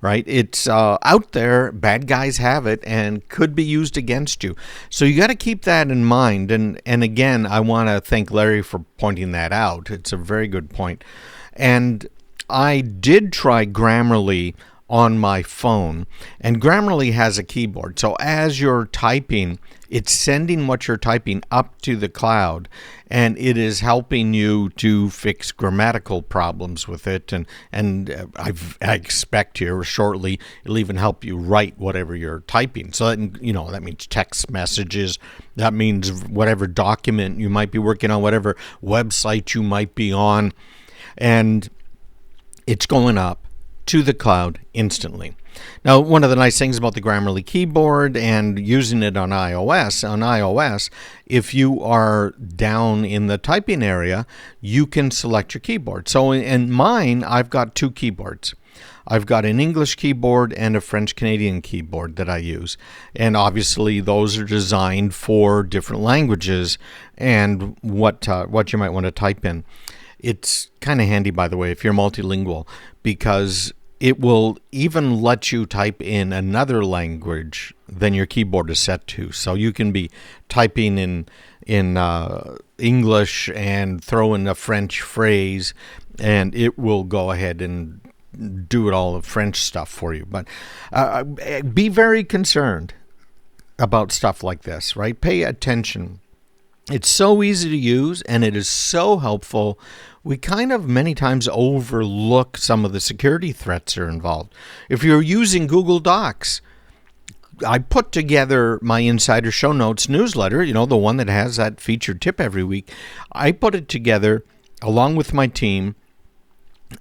Right? It's out there, bad guys have it, and could be used against you. So you got to keep that in mind. And again, I want to thank Larry for pointing that out. It's a very good point. And I did try Grammarly on my phone, and Grammarly has a keyboard. So as you're typing, it's sending what you're typing up to the cloud, and it is helping you to fix grammatical problems with it. And I expect here shortly it'll even help you write whatever you're typing. So that means text messages. That means whatever document you might be working on, whatever website you might be on, and it's going up to the cloud instantly. Now, one of the nice things about the Grammarly keyboard and using it on iOS, if you are down in the typing area, you can select your keyboard. So in mine, I've got two keyboards. I've got an English keyboard and a French-Canadian keyboard that I use. And obviously, those are designed for different languages and what you might want to type in. It's kind of handy, by the way, if you're multilingual, because it will even let you type in another language than your keyboard is set to. So you can be typing in English and throw in a French phrase, and it will go ahead and do it all the French stuff for you. But be very concerned about stuff like this, right? Pay attention. It's so easy to use, and it is so helpful. We kind of many times overlook some of the security threats that are involved. If you're using Google Docs, I put together my Insider Show Notes newsletter, the one that has that featured tip every week. I put it together along with my team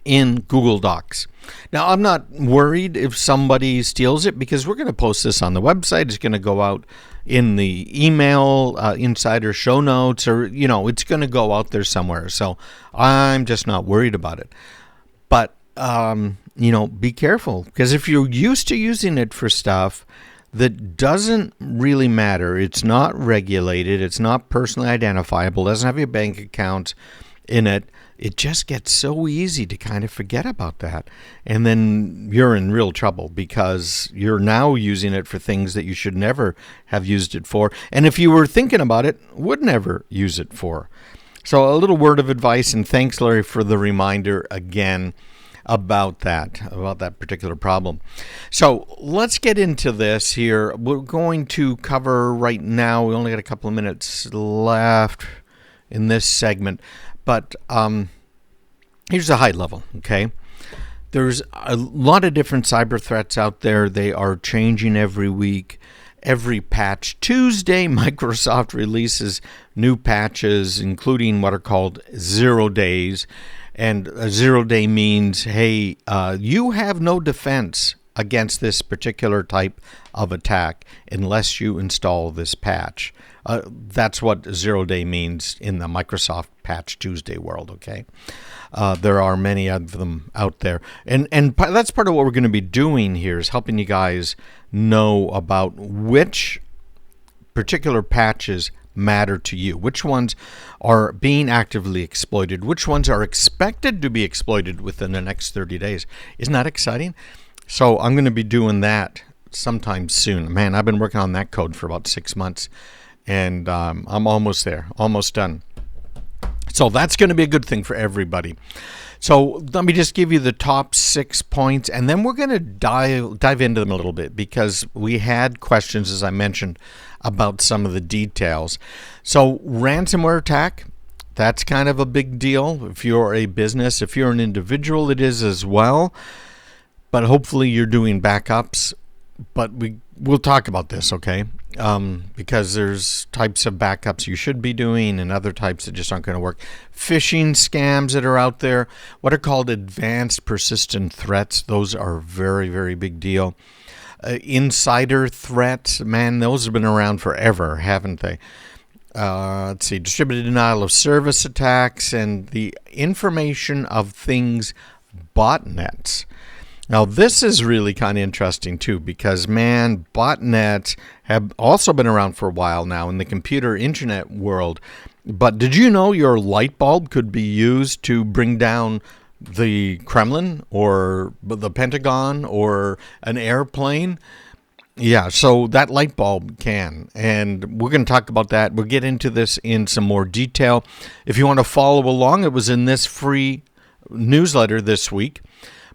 in Google Docs. Now, I'm not worried if somebody steals it because we're going to post this on the website. It's going to go out in the email, Insider Show Notes, or, it's going to go out there somewhere. So I'm just not worried about it. But, be careful, because if you're used to using it for stuff that doesn't really matter, it's not regulated, it's not personally identifiable, doesn't have your bank account in it, it just gets so easy to kind of forget about that. And then you're in real trouble because you're now using it for things that you should never have used it for. And if you were thinking about it, would never use it for. So a little word of advice, and thanks, Larry, for the reminder again about that particular problem. So let's get into this here. We're going to cover right now, we only got a couple of minutes left in this segment. But here's the high level, okay? There's a lot of different cyber threats out there. They are changing every week. Every patch Tuesday, Microsoft releases new patches, including what are called 0 days. And a 0 day means, hey, you have no defense against this particular type of attack unless you install this patch. That's what 0 day means in the Microsoft Patch Tuesday world, okay? There are many of them out there. And that's part of what we're going to be doing here is helping you guys know about which particular patches matter to you, which ones are being actively exploited, which ones are expected to be exploited within the next 30 days. Isn't that exciting? So I'm going to be doing that sometime soon. Man, I've been working on that code for about 6 months, and I'm almost there, almost done. So that's going to be a good thing for everybody. So let me just give you the top 6 points, and then we're going to dive into them a little bit because we had questions, as I mentioned, about some of the details. So ransomware attack, that's kind of a big deal. If you're a business, if you're an individual, it is as well. But hopefully you're doing backups. But we we'll talk about this, okay? Because there's types of backups you should be doing and other types that just aren't going to work. Phishing scams that are out there, what are called advanced persistent threats, those are a very, very big deal. Insider threats, man, those have been around forever, haven't they? Let's see, distributed denial of service attacks and the information of things botnets. Now, this is really kind of interesting, too, because, man, botnets have also been around for a while now in the computer internet world. But did you know your light bulb could be used to bring down the Kremlin or the Pentagon or an airplane? Yeah, so that light bulb can, and we're going to talk about that. We'll get into this in some more detail. If you want to follow along, it was in this free newsletter this week.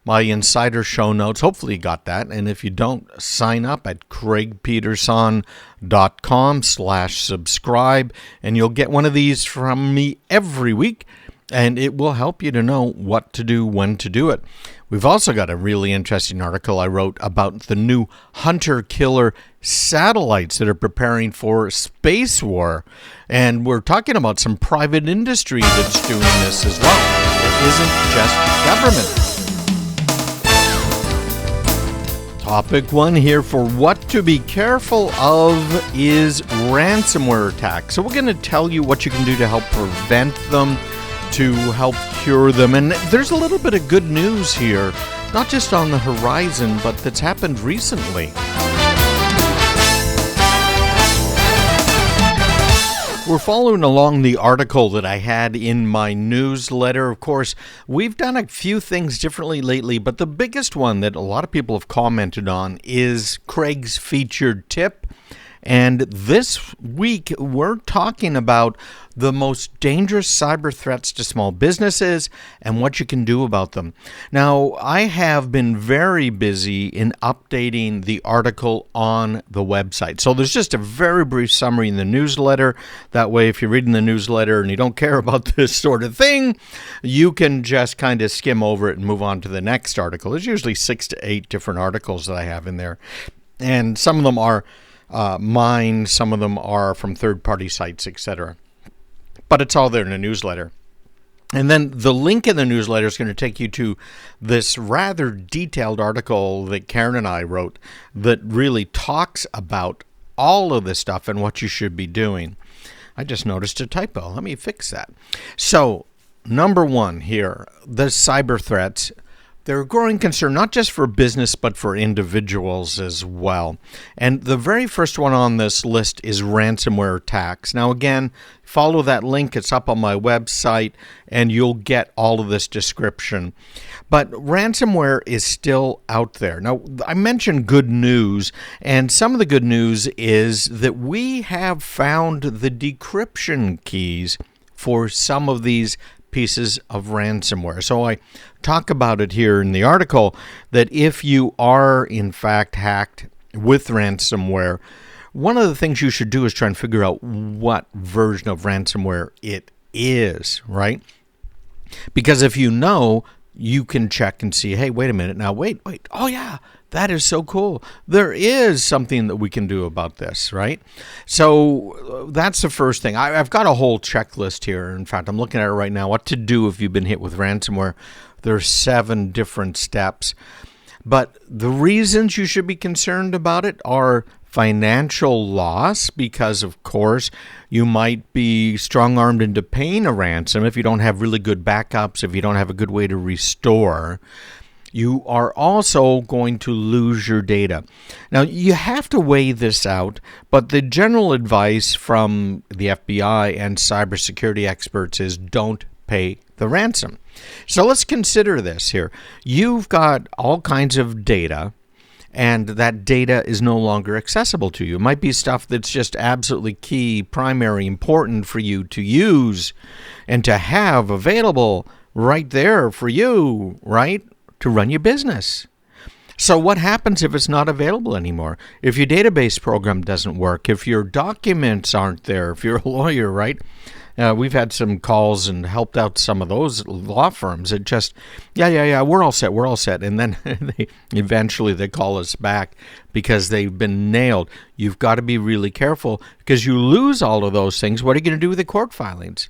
My insider show notes, hopefully you got that. And if you don't, sign up at craigpeterson.com/subscribe, and you'll get one of these from me every week, and it will help you to know what to do, when to do it. We've also got a really interesting article I wrote about the new hunter-killer satellites that are preparing for space war. And we're talking about some private industry that's doing this as well. It isn't just government. Topic 1 here for what to be careful of is ransomware attacks. So we're going to tell you what you can do to help prevent them, to help cure them. And there's a little bit of good news here, not just on the horizon, but that's happened recently. We're following along the article that I had in my newsletter. Of course, we've done a few things differently lately, but the biggest one that a lot of people have commented on is Craig's featured tip. And this week, we're talking about the most dangerous cyber threats to small businesses and what you can do about them. Now, I have been very busy in updating the article on the website. So there's just a very brief summary in the newsletter. That way, if you're reading the newsletter and you don't care about this sort of thing, you can just kind of skim over it and move on to the next article. There's usually 6 to 8 different articles that I have in there. And some of them are mine, some of them are from third-party sites, etc. But it's all there in the newsletter. And then the link in the newsletter is going to take you to this rather detailed article that Karen and I wrote that really talks about all of this stuff and what you should be doing. I just noticed a typo. Let me fix that. So, number 1 here, the cyber threats. They're a growing concern, not just for business, but for individuals as well. And the very first one on this list is ransomware attacks. Now, again, follow that link. It's up on my website, and you'll get all of this description. But ransomware is still out there. Now, I mentioned good news, and some of the good news is that we have found the decryption keys for some of these pieces of ransomware. So I talk about it here in the article that if you are in fact hacked with ransomware, one of the things you should do is try and figure out what version of ransomware it is, right? Because if you know, you can check and see, hey, wait a minute, now wait, oh yeah, that is so cool. There is something that we can do about this, right? So that's the first thing. I've got a whole checklist here. In fact, I'm looking at it right now, what to do if you've been hit with ransomware. There's 7 different steps. But the reasons you should be concerned about it are financial loss, because, of course, you might be strong-armed into paying a ransom if you don't have really good backups, if you don't have a good way to restore. You are also going to lose your data. Now, you have to weigh this out, but the general advice from the FBI and cybersecurity experts is don't pay the ransom. So let's consider this here. You've got all kinds of data, and that data is no longer accessible to you. It might be stuff that's just absolutely key, primary, important for you to use and to have available right there for you, right? To run your business. So what happens if it's not available anymore? If your database program doesn't work, if your documents aren't there, if you're a lawyer, right? We've had some calls and helped out some of those law firms. It just, yeah, we're all set. And then eventually they call us back because they've been nailed. You've got to be really careful because you lose all of those things. What are you going to do with the court filings?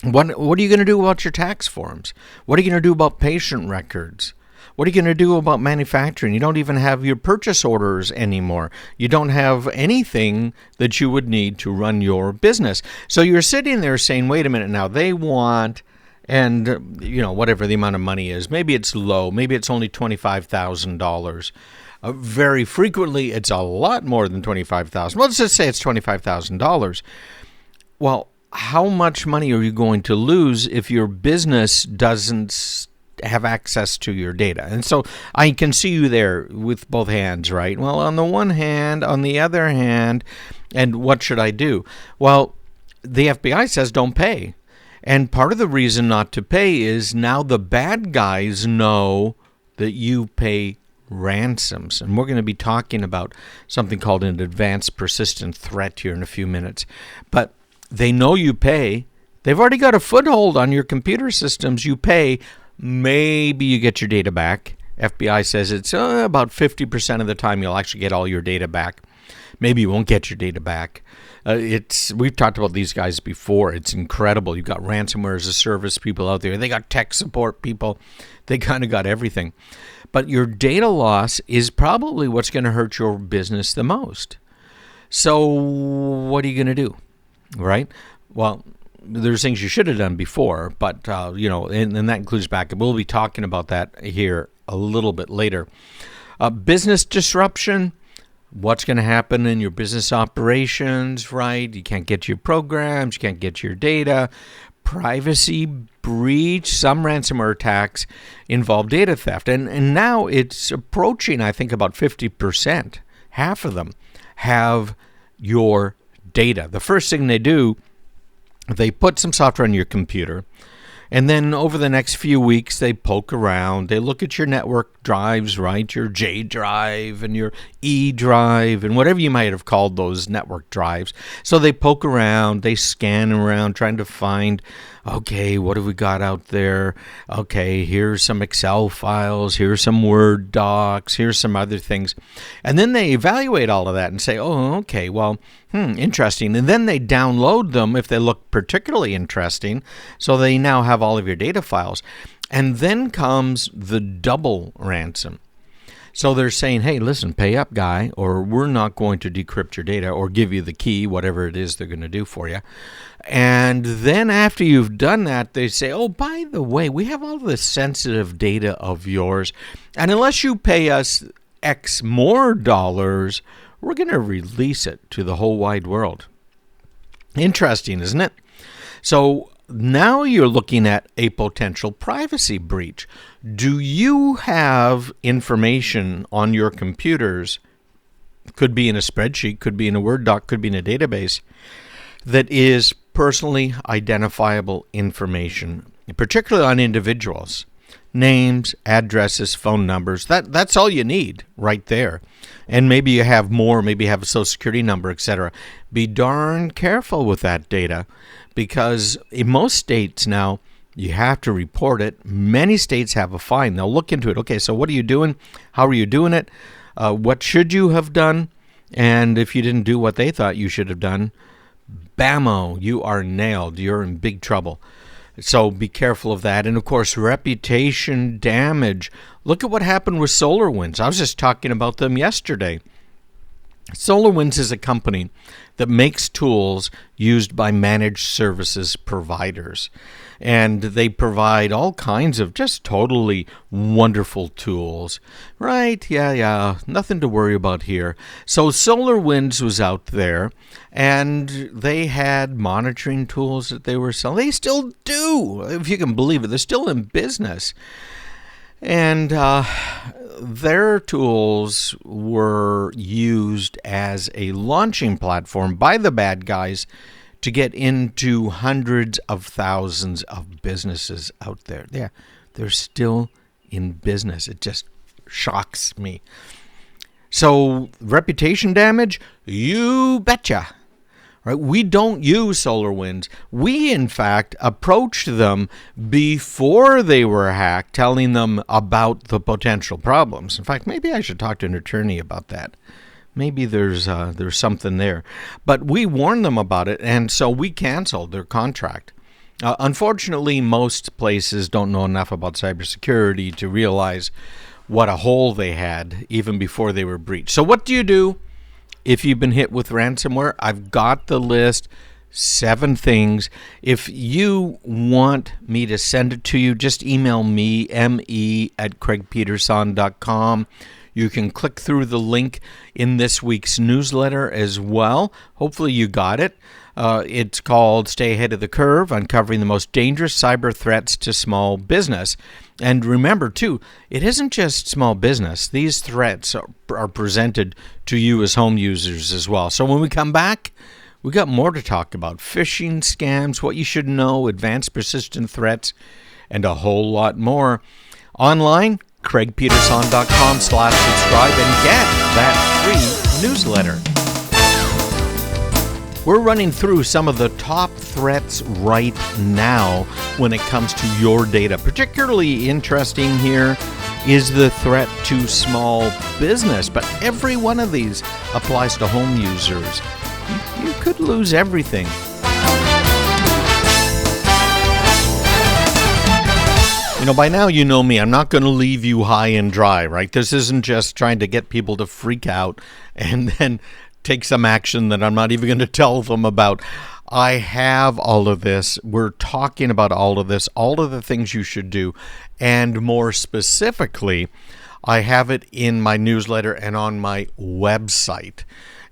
What are you going to do about your tax forms? What are you going to do about patient records? What are you going to do about manufacturing? You don't even have your purchase orders anymore. You don't have anything that you would need to run your business. So you're sitting there saying, wait a minute now, they want, and whatever the amount of money is, maybe it's low, maybe it's only $25,000. Very frequently, it's a lot more than $25,000. Well, let's just say it's $25,000. Well, how much money are you going to lose if your business doesn't have access to your data? And so I can see you there with both hands, right? Well, on the one hand, on the other hand, and what should I do? Well, the FBI says don't pay. And part of the reason not to pay is now the bad guys know that you pay ransoms. And we're going to be talking about something called an advanced persistent threat here in a few minutes. But they know you pay. They've already got a foothold on your computer systems. You pay. Maybe you get your data back. FBI says it's about 50% of the time you'll actually get all your data back. Maybe you won't get your data back. We've talked about these guys before. It's incredible. You've got ransomware as a service people out there. They got tech support people. They kind of got everything. But your data loss is probably what's going to hurt your business the most. So what are you going to do? Right? Well, there's things you should have done before, but, and that includes backup. We'll be talking about that here a little bit later. Business disruption, what's going to happen in your business operations, right? You can't get your programs, you can't get your data. Privacy breach, some ransomware attacks involve data theft. And now it's approaching, I think, about 50%. Half of them have your data. The first thing they do, they put some software on your computer, and then over the next few weeks, they poke around. They look at your network drives, right? Your J drive and your E drive and whatever you might have called those network drives. So they poke around, they scan around, trying to find, okay, what have we got out there? Okay, here's some Excel files, here's some Word docs, here's some other things. And then they evaluate all of that and say, oh, okay, well, interesting. And then they download them if they look particularly interesting. So they now have all of your data files. And then comes the double ransom. So they're saying, hey, listen, pay up, guy, or we're not going to decrypt your data or give you the key, whatever it is they're going to do for you. And then after you've done that, they say, oh, by the way, we have all this sensitive data of yours. And unless you pay us X more dollars, we're going to release it to the whole wide world. Interesting, isn't it? So now you're looking at a potential privacy breach. Do you have information on your computers, could be in a spreadsheet, could be in a Word doc, could be in a database, that is personally identifiable information, particularly on individuals? Names, addresses, phone numbers, that's all you need right there. And maybe you have more, maybe you have a social security number, etc. Be darn careful with that data, because in most states now, you have to report it. Many states have a fine. They'll look into it. Okay, so what are you doing? How are you doing it? What should you have done? And if you didn't do what they thought you should have done, bammo, you are nailed. You're in big trouble. So be careful of that. And of course, reputation damage. Look at what happened with SolarWinds. I was just talking about them yesterday. SolarWinds is a company that makes tools used by managed services providers. And they provide all kinds of just totally wonderful tools. Right? Yeah. Nothing to worry about here. So SolarWinds was out there, and they had monitoring tools that they were selling. They still do, if you can believe it. They're still in business. And their tools were used as a launching platform by the bad guys to get into hundreds of thousands of businesses out there. Yeah, they're still in business. It just shocks me. So, reputation damage? You betcha. Right? We don't use SolarWinds. We, in fact, approached them before they were hacked, telling them about the potential problems. In fact, maybe I should talk to an attorney about that. Maybe there's something there. But we warned them about it, and so we canceled their contract. Unfortunately, most places don't know enough about cybersecurity to realize what a hole they had even before they were breached. So what do you do if you've been hit with ransomware? I've got the list, 7 things. If you want me to send it to you, just email me, me@craigpeterson.com. You can click through the link in this week's newsletter as well. Hopefully you got it. It's called Stay Ahead of the Curve, Uncovering the Most Dangerous Cyber Threats to Small Business. And remember, too, it isn't just small business. These threats are presented to you as home users as well. So when we come back, we got more to talk about. Phishing scams, what you should know, advanced persistent threats, and a whole lot more. Online, craigpeterson.com/subscribe and get that free newsletter. We're running through some of the top threats right now when it comes to your data. Particularly interesting here is the threat to small business, but every one of these applies to home users. You could lose everything. By now you know me. I'm not going to leave you high and dry, right? This isn't just trying to get people to freak out and then take some action that I'm not even going to tell them about. I have all of this. We're talking about all of this, all of the things you should do. And more specifically, I have it in my newsletter and on my website.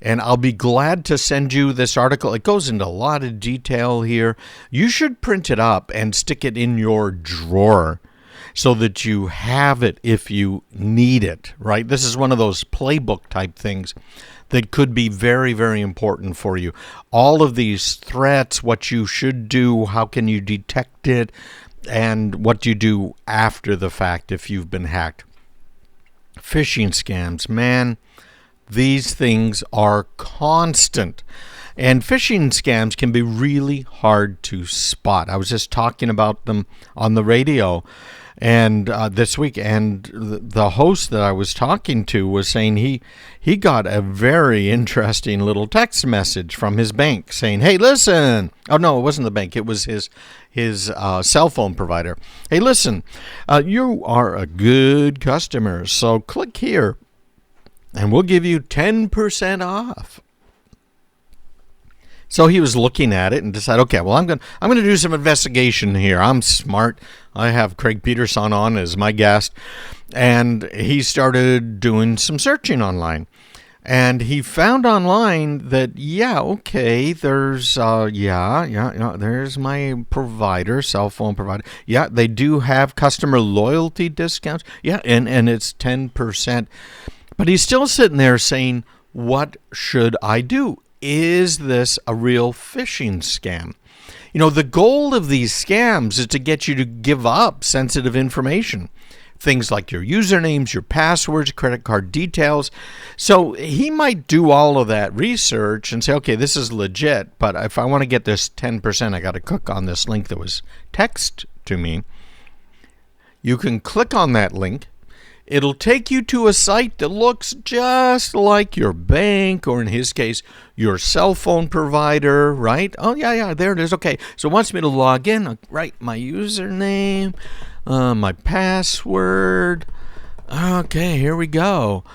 And I'll be glad to send you this article. It goes into a lot of detail here. You should print it up and stick it in your drawer so that you have it if you need it, right? This is one of those playbook type things that could be very, very important for you. All of these threats, what you should do, how can you detect it, and what you do after the fact if you've been hacked. Phishing scams, man. These things are constant. And phishing scams can be really hard to spot. I was just talking about them on the radio and this week, and the host that I was talking to was saying he got a very interesting little text message from his bank saying, "Hey, listen." Oh, no, it wasn't the bank. It was his cell phone provider. "Hey, listen, you are a good customer, so click here and we'll give you 10% off." So he was looking at it and decided, okay, well, I'm going to do some investigation here. I'm smart. I have Craig Peterson on as my guest. And he started doing some searching online. And he found online that, there's, there's my provider, cell phone provider. Yeah, they do have customer loyalty discounts. Yeah, and it's 10%. But he's still sitting there saying, what should I do? Is this a real phishing scam? The goal of these scams is to get you to give up sensitive information. Things like your usernames, your passwords, credit card details. So he might do all of that research and say, okay, this is legit, but if I want to get this 10%, I got to click on this link that was texted to me. You can click on that link. It'll take you to a site that looks just like your bank, or in his case, your cell phone provider, right? Oh, yeah, there it is. Okay, so it wants me to log in, I'll write my username, my password. Okay, here we go.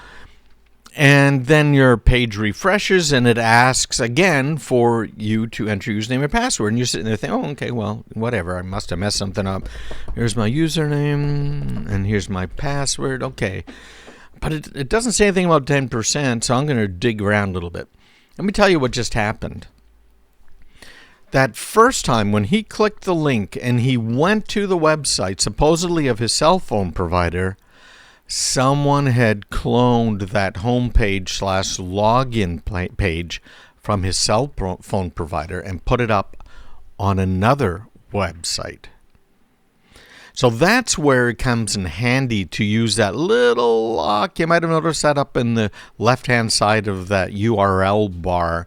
And then your page refreshes, and it asks again for you to enter your username and password. And you're sitting there thinking, oh, okay, well, whatever. I must have messed something up. Here's my username, and here's my password. Okay. But it doesn't say anything about 10%, so I'm going to dig around a little bit. Let me tell you what just happened. That first time when he clicked the link and he went to the website, supposedly of his cell phone provider, someone had cloned that homepage / login page from his cell phone provider and put it up on another website. So that's where it comes in handy to use that little lock. You might have noticed that up in the left-hand side of that URL bar.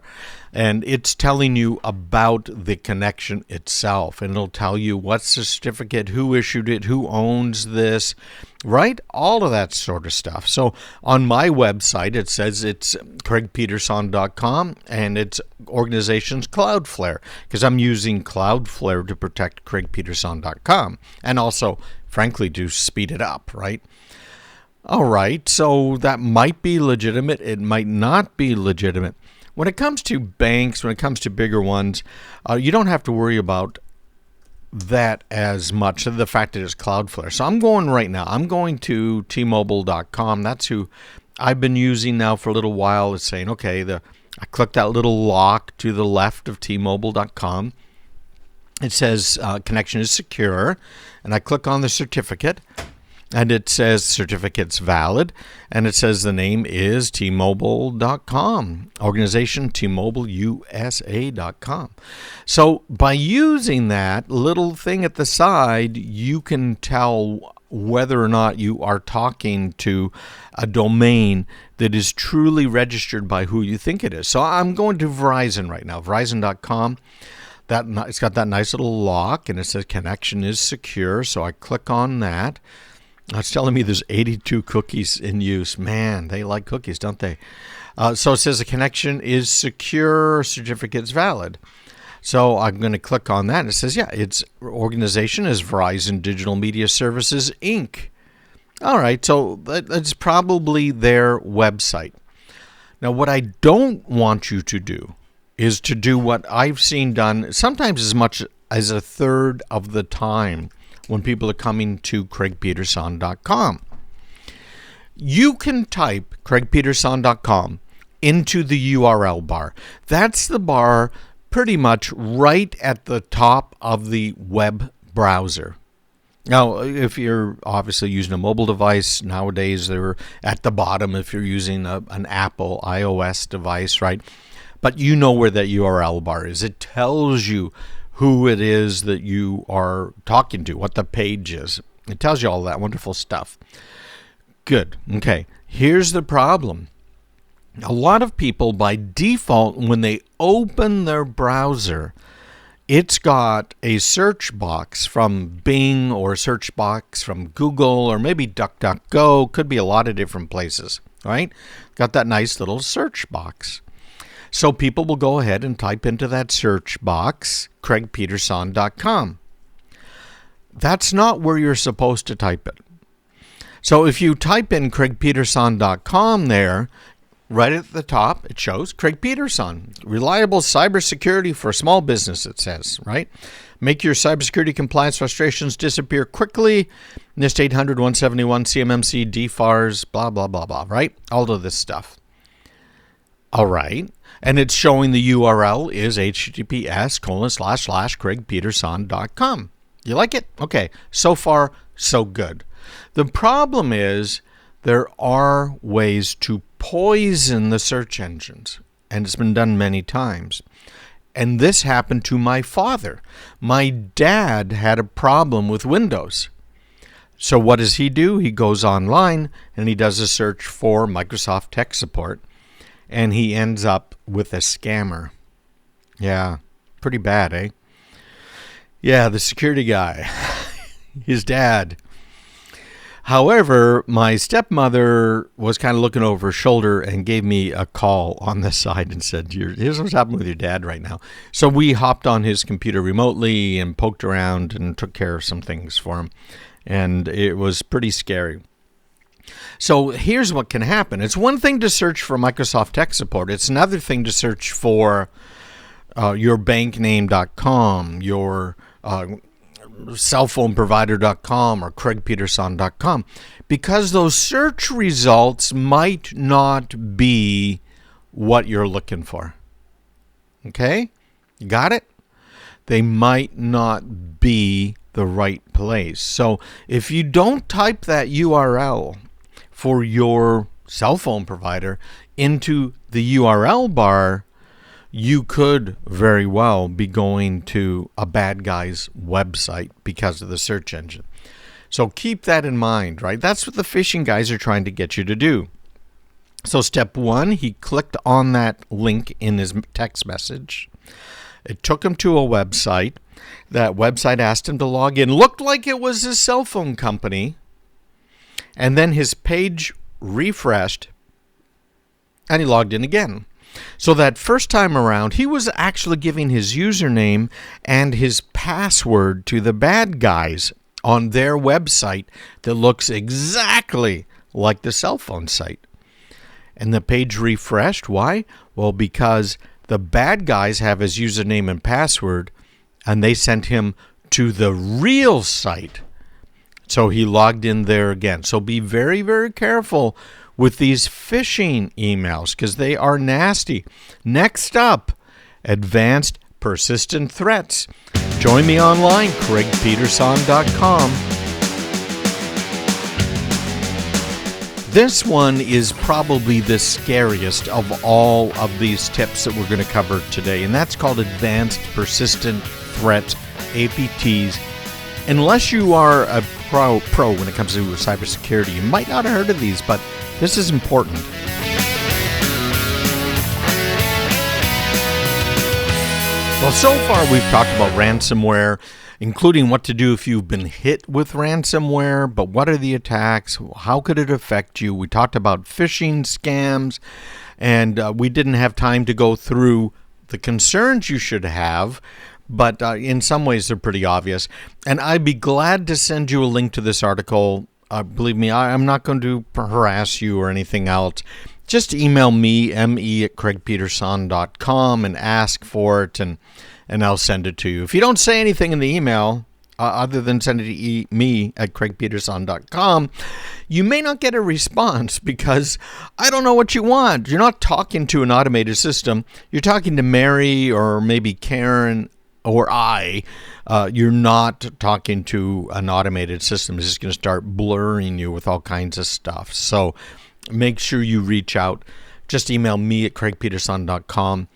And it's telling you about the connection itself. And it'll tell you what's the certificate, who issued it, who owns this, right? All of that sort of stuff. So on my website, it says it's craigpeterson.com and it's organization's Cloudflare, because I'm using Cloudflare to protect craigpeterson.com and also, frankly, to speed it up, right? All right, so that might be legitimate. It might not be legitimate. When it comes to banks, when it comes to bigger ones, you don't have to worry about that as much, the fact that it's Cloudflare. So I'm going right now. I'm going to tmobile.com. That's who I've been using now for a little while. It's saying, okay, I click that little lock to the left of tmobile.com. It says connection is secure, and I click on the certificate. And it says certificate's valid, and it says the name is tmobile.com, organization tmobileusa.com. So by using that little thing at the side, you can tell whether or not you are talking to a domain that is truly registered by who you think it is. So I'm going to Verizon right now, verizon.com. It's got that nice little lock, and it says connection is secure, so I click on that. It's telling me there's 82 cookies in use. Man, they like cookies, don't they? So it says the connection is secure, certificate's valid. So I'm going to click on that, and it says, yeah, its organization is Verizon Digital Media Services, Inc. All right, so that's probably their website. Now, what I don't want you to do is to do what I've seen done sometimes as much as a third of the time when people are coming to craigpeterson.com. You can type craigpeterson.com into the URL bar. That's the bar pretty much right at the top of the web browser. Now, if you're obviously using a mobile device, nowadays they're at the bottom if you're using an Apple iOS device, right? But you know where that URL bar is. It tells you who it is that you are talking to, what the page is. It tells you all that wonderful stuff. Good. Okay. Here's the problem. A lot of people, by default, when they open their browser, it's got a search box from Bing or a search box from Google or maybe DuckDuckGo. Could be a lot of different places, right? Got that nice little search box. So people will go ahead and type into that search box, craigpeterson.com. That's not where you're supposed to type it. So if you type in craigpeterson.com there, right at the top, it shows Craig Peterson, reliable cybersecurity for small business, it says, right? Make your cybersecurity compliance frustrations disappear quickly. NIST 800-171, CMMC, DFARS, blah, blah, blah, blah, right? All of this stuff. All right. And it's showing the URL is https://craigpeterson.com. You like it? Okay. So far, so good. The problem is there are ways to poison the search engines, and it's been done many times. And this happened to my father. My dad had a problem with Windows. So what does he do? He goes online and he does a search for Microsoft Tech Support. And he ends up with a scammer. Yeah, pretty bad, eh? Yeah, the security guy, his dad. However, my stepmother was kind of looking over her shoulder and gave me a call on the side and said, here's what's happening with your dad right now. So we hopped on his computer remotely and poked around and took care of some things for him. And it was pretty scary. So here's what can happen. It's one thing to search for Microsoft Tech Support. It's another thing to search for your bankname.com, your cellphoneprovider.com, or craigpeterson.com, because those search results might not be what you're looking for. Okay? You got it? They might not be the right place. So if you don't type that URL for your cell phone provider into the URL bar, you could very well be going to a bad guy's website because of the search engine. So keep that in mind, right? That's what the phishing guys are trying to get you to do. So step one, he clicked on that link in his text message. It took him to a website. That website asked him to log in. Looked like it was his cell phone company. And then his page refreshed, and he logged in again. So that first time around, he was actually giving his username and his password to the bad guys on their website that looks exactly like the cell phone site. And the page refreshed. Why? Well, because the bad guys have his username and password, and they sent him to the real site. So he logged in there again. So be very, very careful with these phishing emails because they are nasty. Next up, advanced persistent threats. Join me online, craigpeterson.com. This one is probably the scariest of all of these tips that we're going to cover today, and that's called Advanced Persistent Threats, APTs. Unless you are a pro when it comes to cybersecurity, you might not have heard of these, but this is important. Well, so far we've talked about ransomware, including what to do if you've been hit with ransomware, but what are the attacks? How could it affect you? We talked about phishing scams, and we didn't have time to go through the concerns you should have, but in some ways they're pretty obvious. And I'd be glad to send you a link to this article. Believe me, I'm not going to harass you or anything else. Just email me, me@craigpeterson.com, and ask for it, and I'll send it to you. If you don't say anything in the email, other than send it to me at craigpeterson.com, you may not get a response because I don't know what you want. You're not talking to an automated system. You're talking to Mary or maybe Karen or I. You're not talking to an automated system. It's just going to start blurring you with all kinds of stuff. So make sure you reach out. Just email me at craigpeterson.com.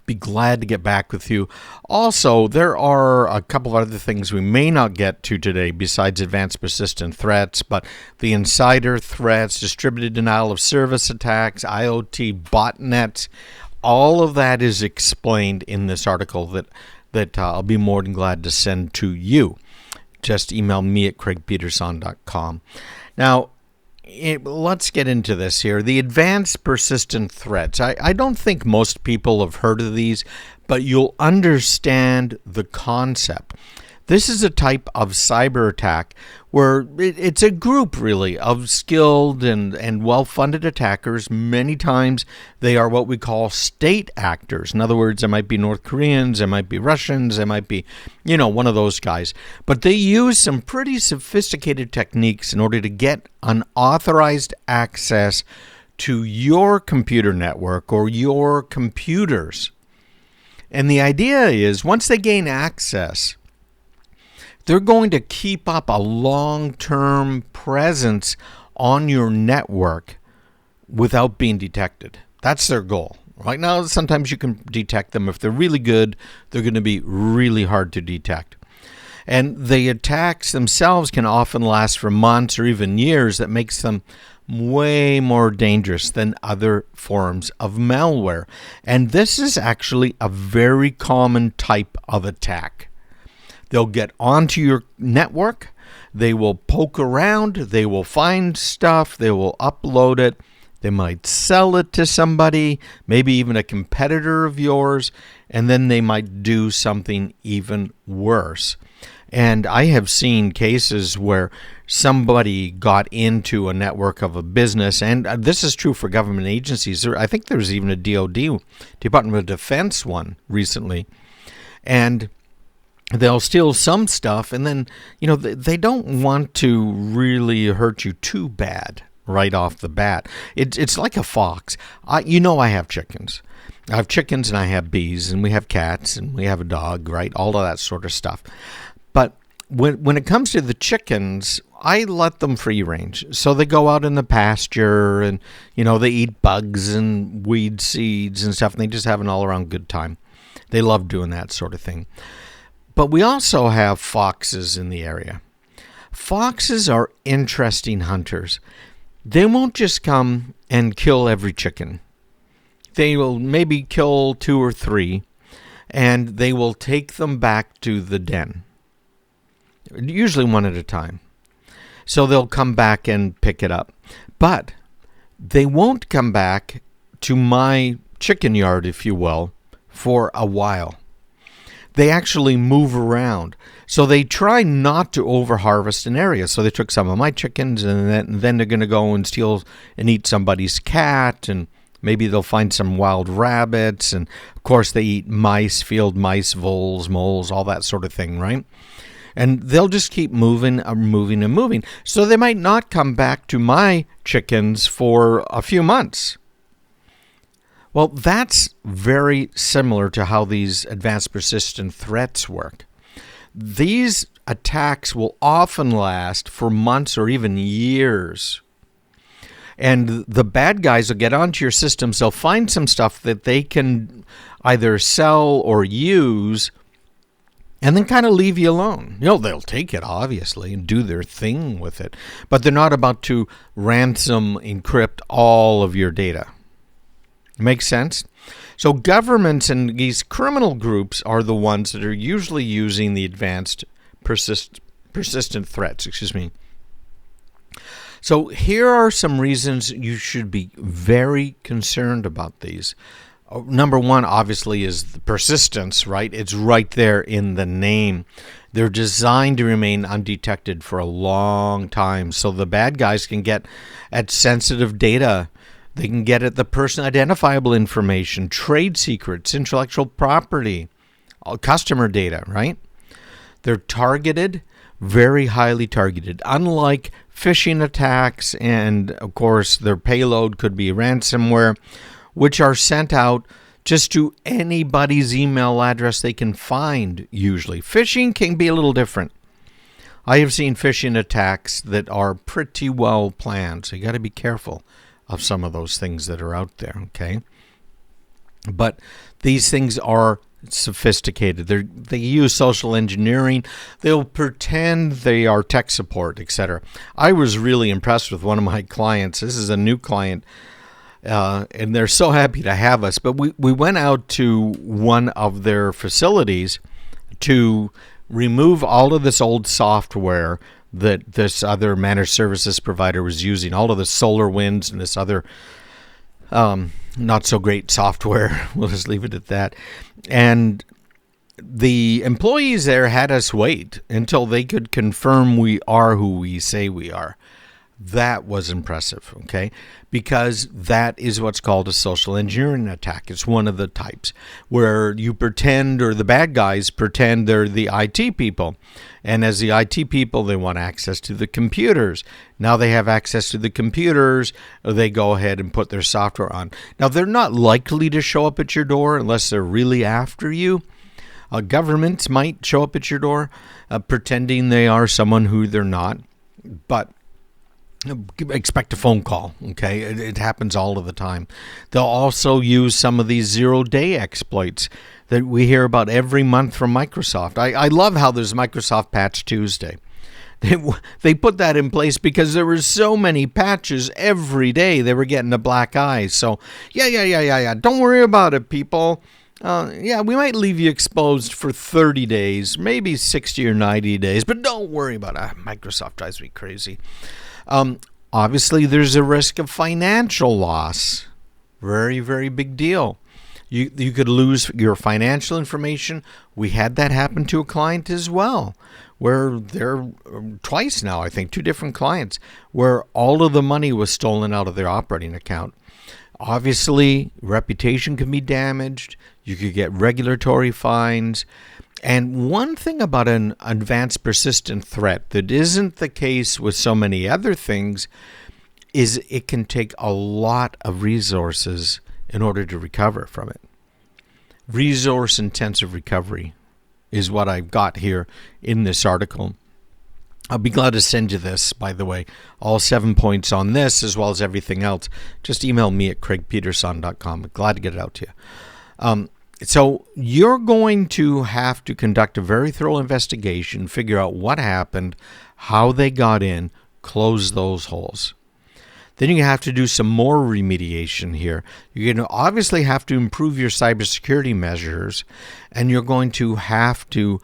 Be glad to get back with you. Also, there are a couple of other things we may not get to today besides advanced persistent threats, but the insider threats, distributed denial of service attacks, IoT botnets, all of that is explained in this article that I'll be more than glad to send to you. Just email me at craigpeterson.com. Now, let's get into this here. The advanced persistent threats. I don't think most people have heard of these, but you'll understand the concept. This is a type of cyber attack where it's a group, really, of skilled and well-funded attackers. Many times they are what we call state actors. In other words, there might be North Koreans, there might be Russians, there might be, one of those guys. But they use some pretty sophisticated techniques in order to get unauthorized access to your computer network or your computers. And the idea is once they gain access, they're going to keep up a long-term presence on your network without being detected. That's their goal. Right now, sometimes you can detect them. If they're really good, they're going to be really hard to detect. And the attacks themselves can often last for months or even years. That makes them way more dangerous than other forms of malware. And this is actually a very common type of attack. They'll get onto your network, they will poke around, they will find stuff, they will upload it, they might sell it to somebody, maybe even a competitor of yours, and then they might do something even worse. And I have seen cases where somebody got into a network of a business, and this is true for government agencies. I think there was even a DoD, Department of Defense one recently, and they'll steal some stuff, and then, they don't want to really hurt you too bad right off the bat. It's like a fox. I have chickens. I have chickens and I have bees, and we have cats, and we have a dog, right? All of that sort of stuff. But when it comes to the chickens, I let them free range. So they go out in the pasture, and, they eat bugs and weed seeds and stuff, and they just have an all-around good time. They love doing that sort of thing. But we also have foxes in the area. Foxes are interesting hunters. they won't just come and kill every chicken. They will maybe kill 2 or 3, and they will take them back to the den, usually one at a time. So they'll come back and pick it up. But they won't come back to my chicken yard, if you will, for a while. They actually move around. So they try not to over-harvest an area. So they took some of my chickens, and then they're going to go and steal and eat somebody's cat, and maybe they'll find some wild rabbits. And, of course, they eat mice, field mice, voles, moles, all that sort of thing, right? And they'll just keep moving. So they might not come back to my chickens for a few months. Well, that's very similar to how these advanced persistent threats work. These attacks will often last for months or even years. And the bad guys will get onto your systems. They'll find some stuff that they can either sell or use, and then kind of leave you alone. They'll take it, obviously, and do their thing with it. But they're not about to ransom, encrypt all of your data. Makes sense? So governments and these criminal groups are the ones that are usually using the advanced persistent threats. So here are some reasons you should be very concerned about these. Number one, obviously, is the persistence, right? It's right there in the name. They're designed to remain undetected for a long time, so the bad guys can get at sensitive data. They can get at the person identifiable information, trade secrets, intellectual property, customer data, right? They're targeted, very highly targeted. Unlike phishing attacks, and of course their payload could be ransomware, which are sent out just to anybody's email address they can find, usually. Phishing can be a little different. I have seen phishing attacks that are pretty well planned, so you got to be careful of some of those things that are out there, okay? But these things are sophisticated. They use social engineering. They'll pretend they are tech support, etc. I was really impressed with one of my clients. This is a new client, and they're so happy to have us. But we went out to one of their facilities to remove all of this old software that this other managed services provider was using, all of the SolarWinds and this other not so great software. We'll just leave it at that. And the employees there had us wait until they could confirm we are who we say we are. That was impressive, okay? Because that is what's called a social engineering attack. It's one of the types where you pretend, or the bad guys pretend they're the IT people. And as the IT people, they want access to the computers. Now they have access to the computers, they go ahead and put their software on. Now they're not likely to show up at your door unless they're really after you. Governments might show up at your door pretending they are someone who they're not. But expect a phone call, okay? It happens all of the time. They'll also use some of these zero-day exploits that we hear about every month from Microsoft. I love how there's Microsoft Patch Tuesday. They put that in place because there were so many patches every day. They were getting a black eye. So, yeah. Don't worry about it, people. We might leave you exposed for 30 days, maybe 60 or 90 days, but don't worry about it. Microsoft drives me crazy. Obviously, there's a risk of financial loss. Very, very big deal. You could lose your financial information. We had that happen to a client as well, where there twice now, I think, 2 different clients, where all of the money was stolen out of their operating account. Obviously, reputation can be damaged. You could get regulatory fines. And one thing about an advanced persistent threat that isn't the case with so many other things is it can take a lot of resources in order to recover from it. Resource-intensive recovery is what I've got here in this article. I'll be glad to send you this, by the way. All 7 points on this, as well as everything else. Just email me at craigpeterson.com. I'm glad to get it out to you. So you're going to have to conduct a very thorough investigation, figure out what happened, how they got in, close those holes. then you have to do some more remediation here. You're going to obviously have to improve your cybersecurity measures, and you're going to have to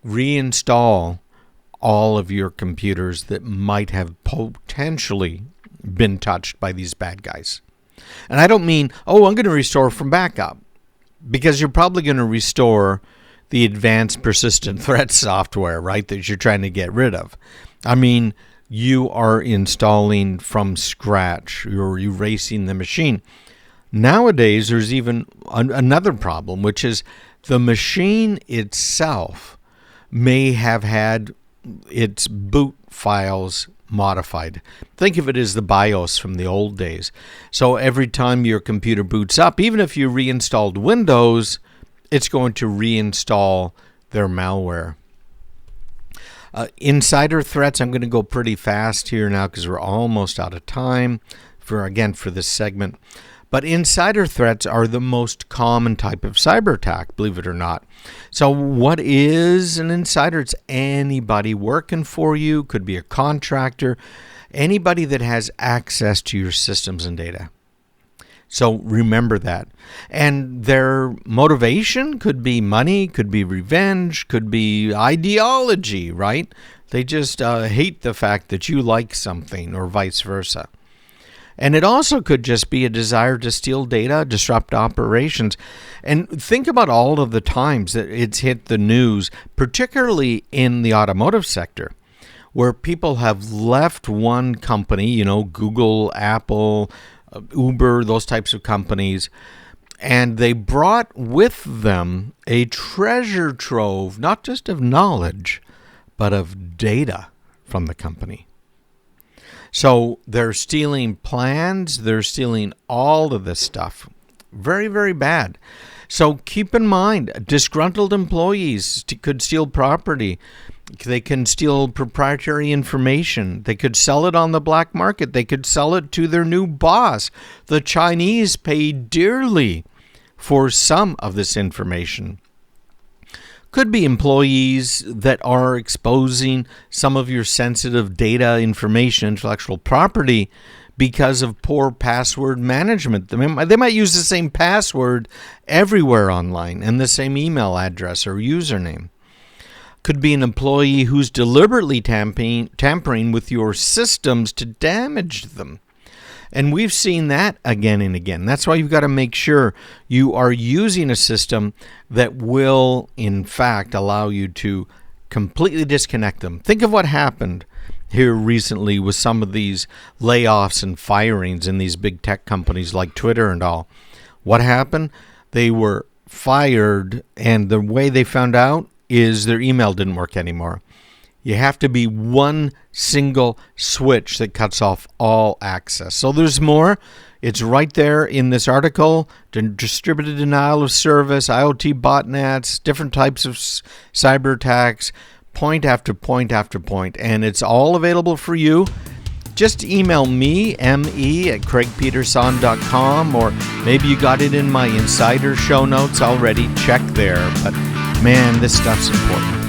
reinstall all of your computers that might have potentially been touched by these bad guys. And I don't mean, I'm going to restore from backup, because you're probably going to restore the advanced persistent threat software, right, that you're trying to get rid of. I mean, you are installing from scratch. You're erasing the machine. Nowadays, there's even another problem, which is the machine itself may have had its boot files modified. Think of it as the BIOS from the old days. So every time your computer boots up, even if you reinstalled Windows, it's going to reinstall their malware. Insider threats, I'm going to go pretty fast here now because we're almost out of time for this segment. But insider threats are the most common type of cyber attack, believe it or not. So what is an insider? It's anybody working for you, could be a contractor, anybody that has access to your systems and data. So remember that. And their motivation could be money, could be revenge, could be ideology, right? They just hate the fact that you like something or vice versa. And it also could just be a desire to steal data, disrupt operations. And think about all of the times that it's hit the news, particularly in the automotive sector, where people have left one company, Google, Apple, Uber, those types of companies, and they brought with them a treasure trove, not just of knowledge, but of data from the company. So they're stealing plans, they're stealing all of this stuff. Very, very bad. So keep in mind, disgruntled employees could steal property. They can steal proprietary information. They could sell it on the black market. They could sell it to their new boss. The Chinese pay dearly for some of this information. Could be employees that are exposing some of your sensitive data, information, intellectual property because of poor password management. They might use the same password everywhere online and the same email address or username. Could be an employee who's deliberately tampering with your systems to damage them. And we've seen that again and again. That's why you've got to make sure you are using a system that will, in fact, allow you to completely disconnect them. Think of what happened here recently with some of these layoffs and firings in these big tech companies like Twitter and all. What happened? They were fired, and the way they found out is their email didn't work anymore. You have to be one single switch that cuts off all access. So there's more. It's right there in this article. Distributed denial of service, IoT botnets, different types of cyber attacks, point after point after point. And it's all available for you. Just email me, me@craigpeterson.com, or maybe you got it in my insider show notes already. Check there. But man, this stuff's important.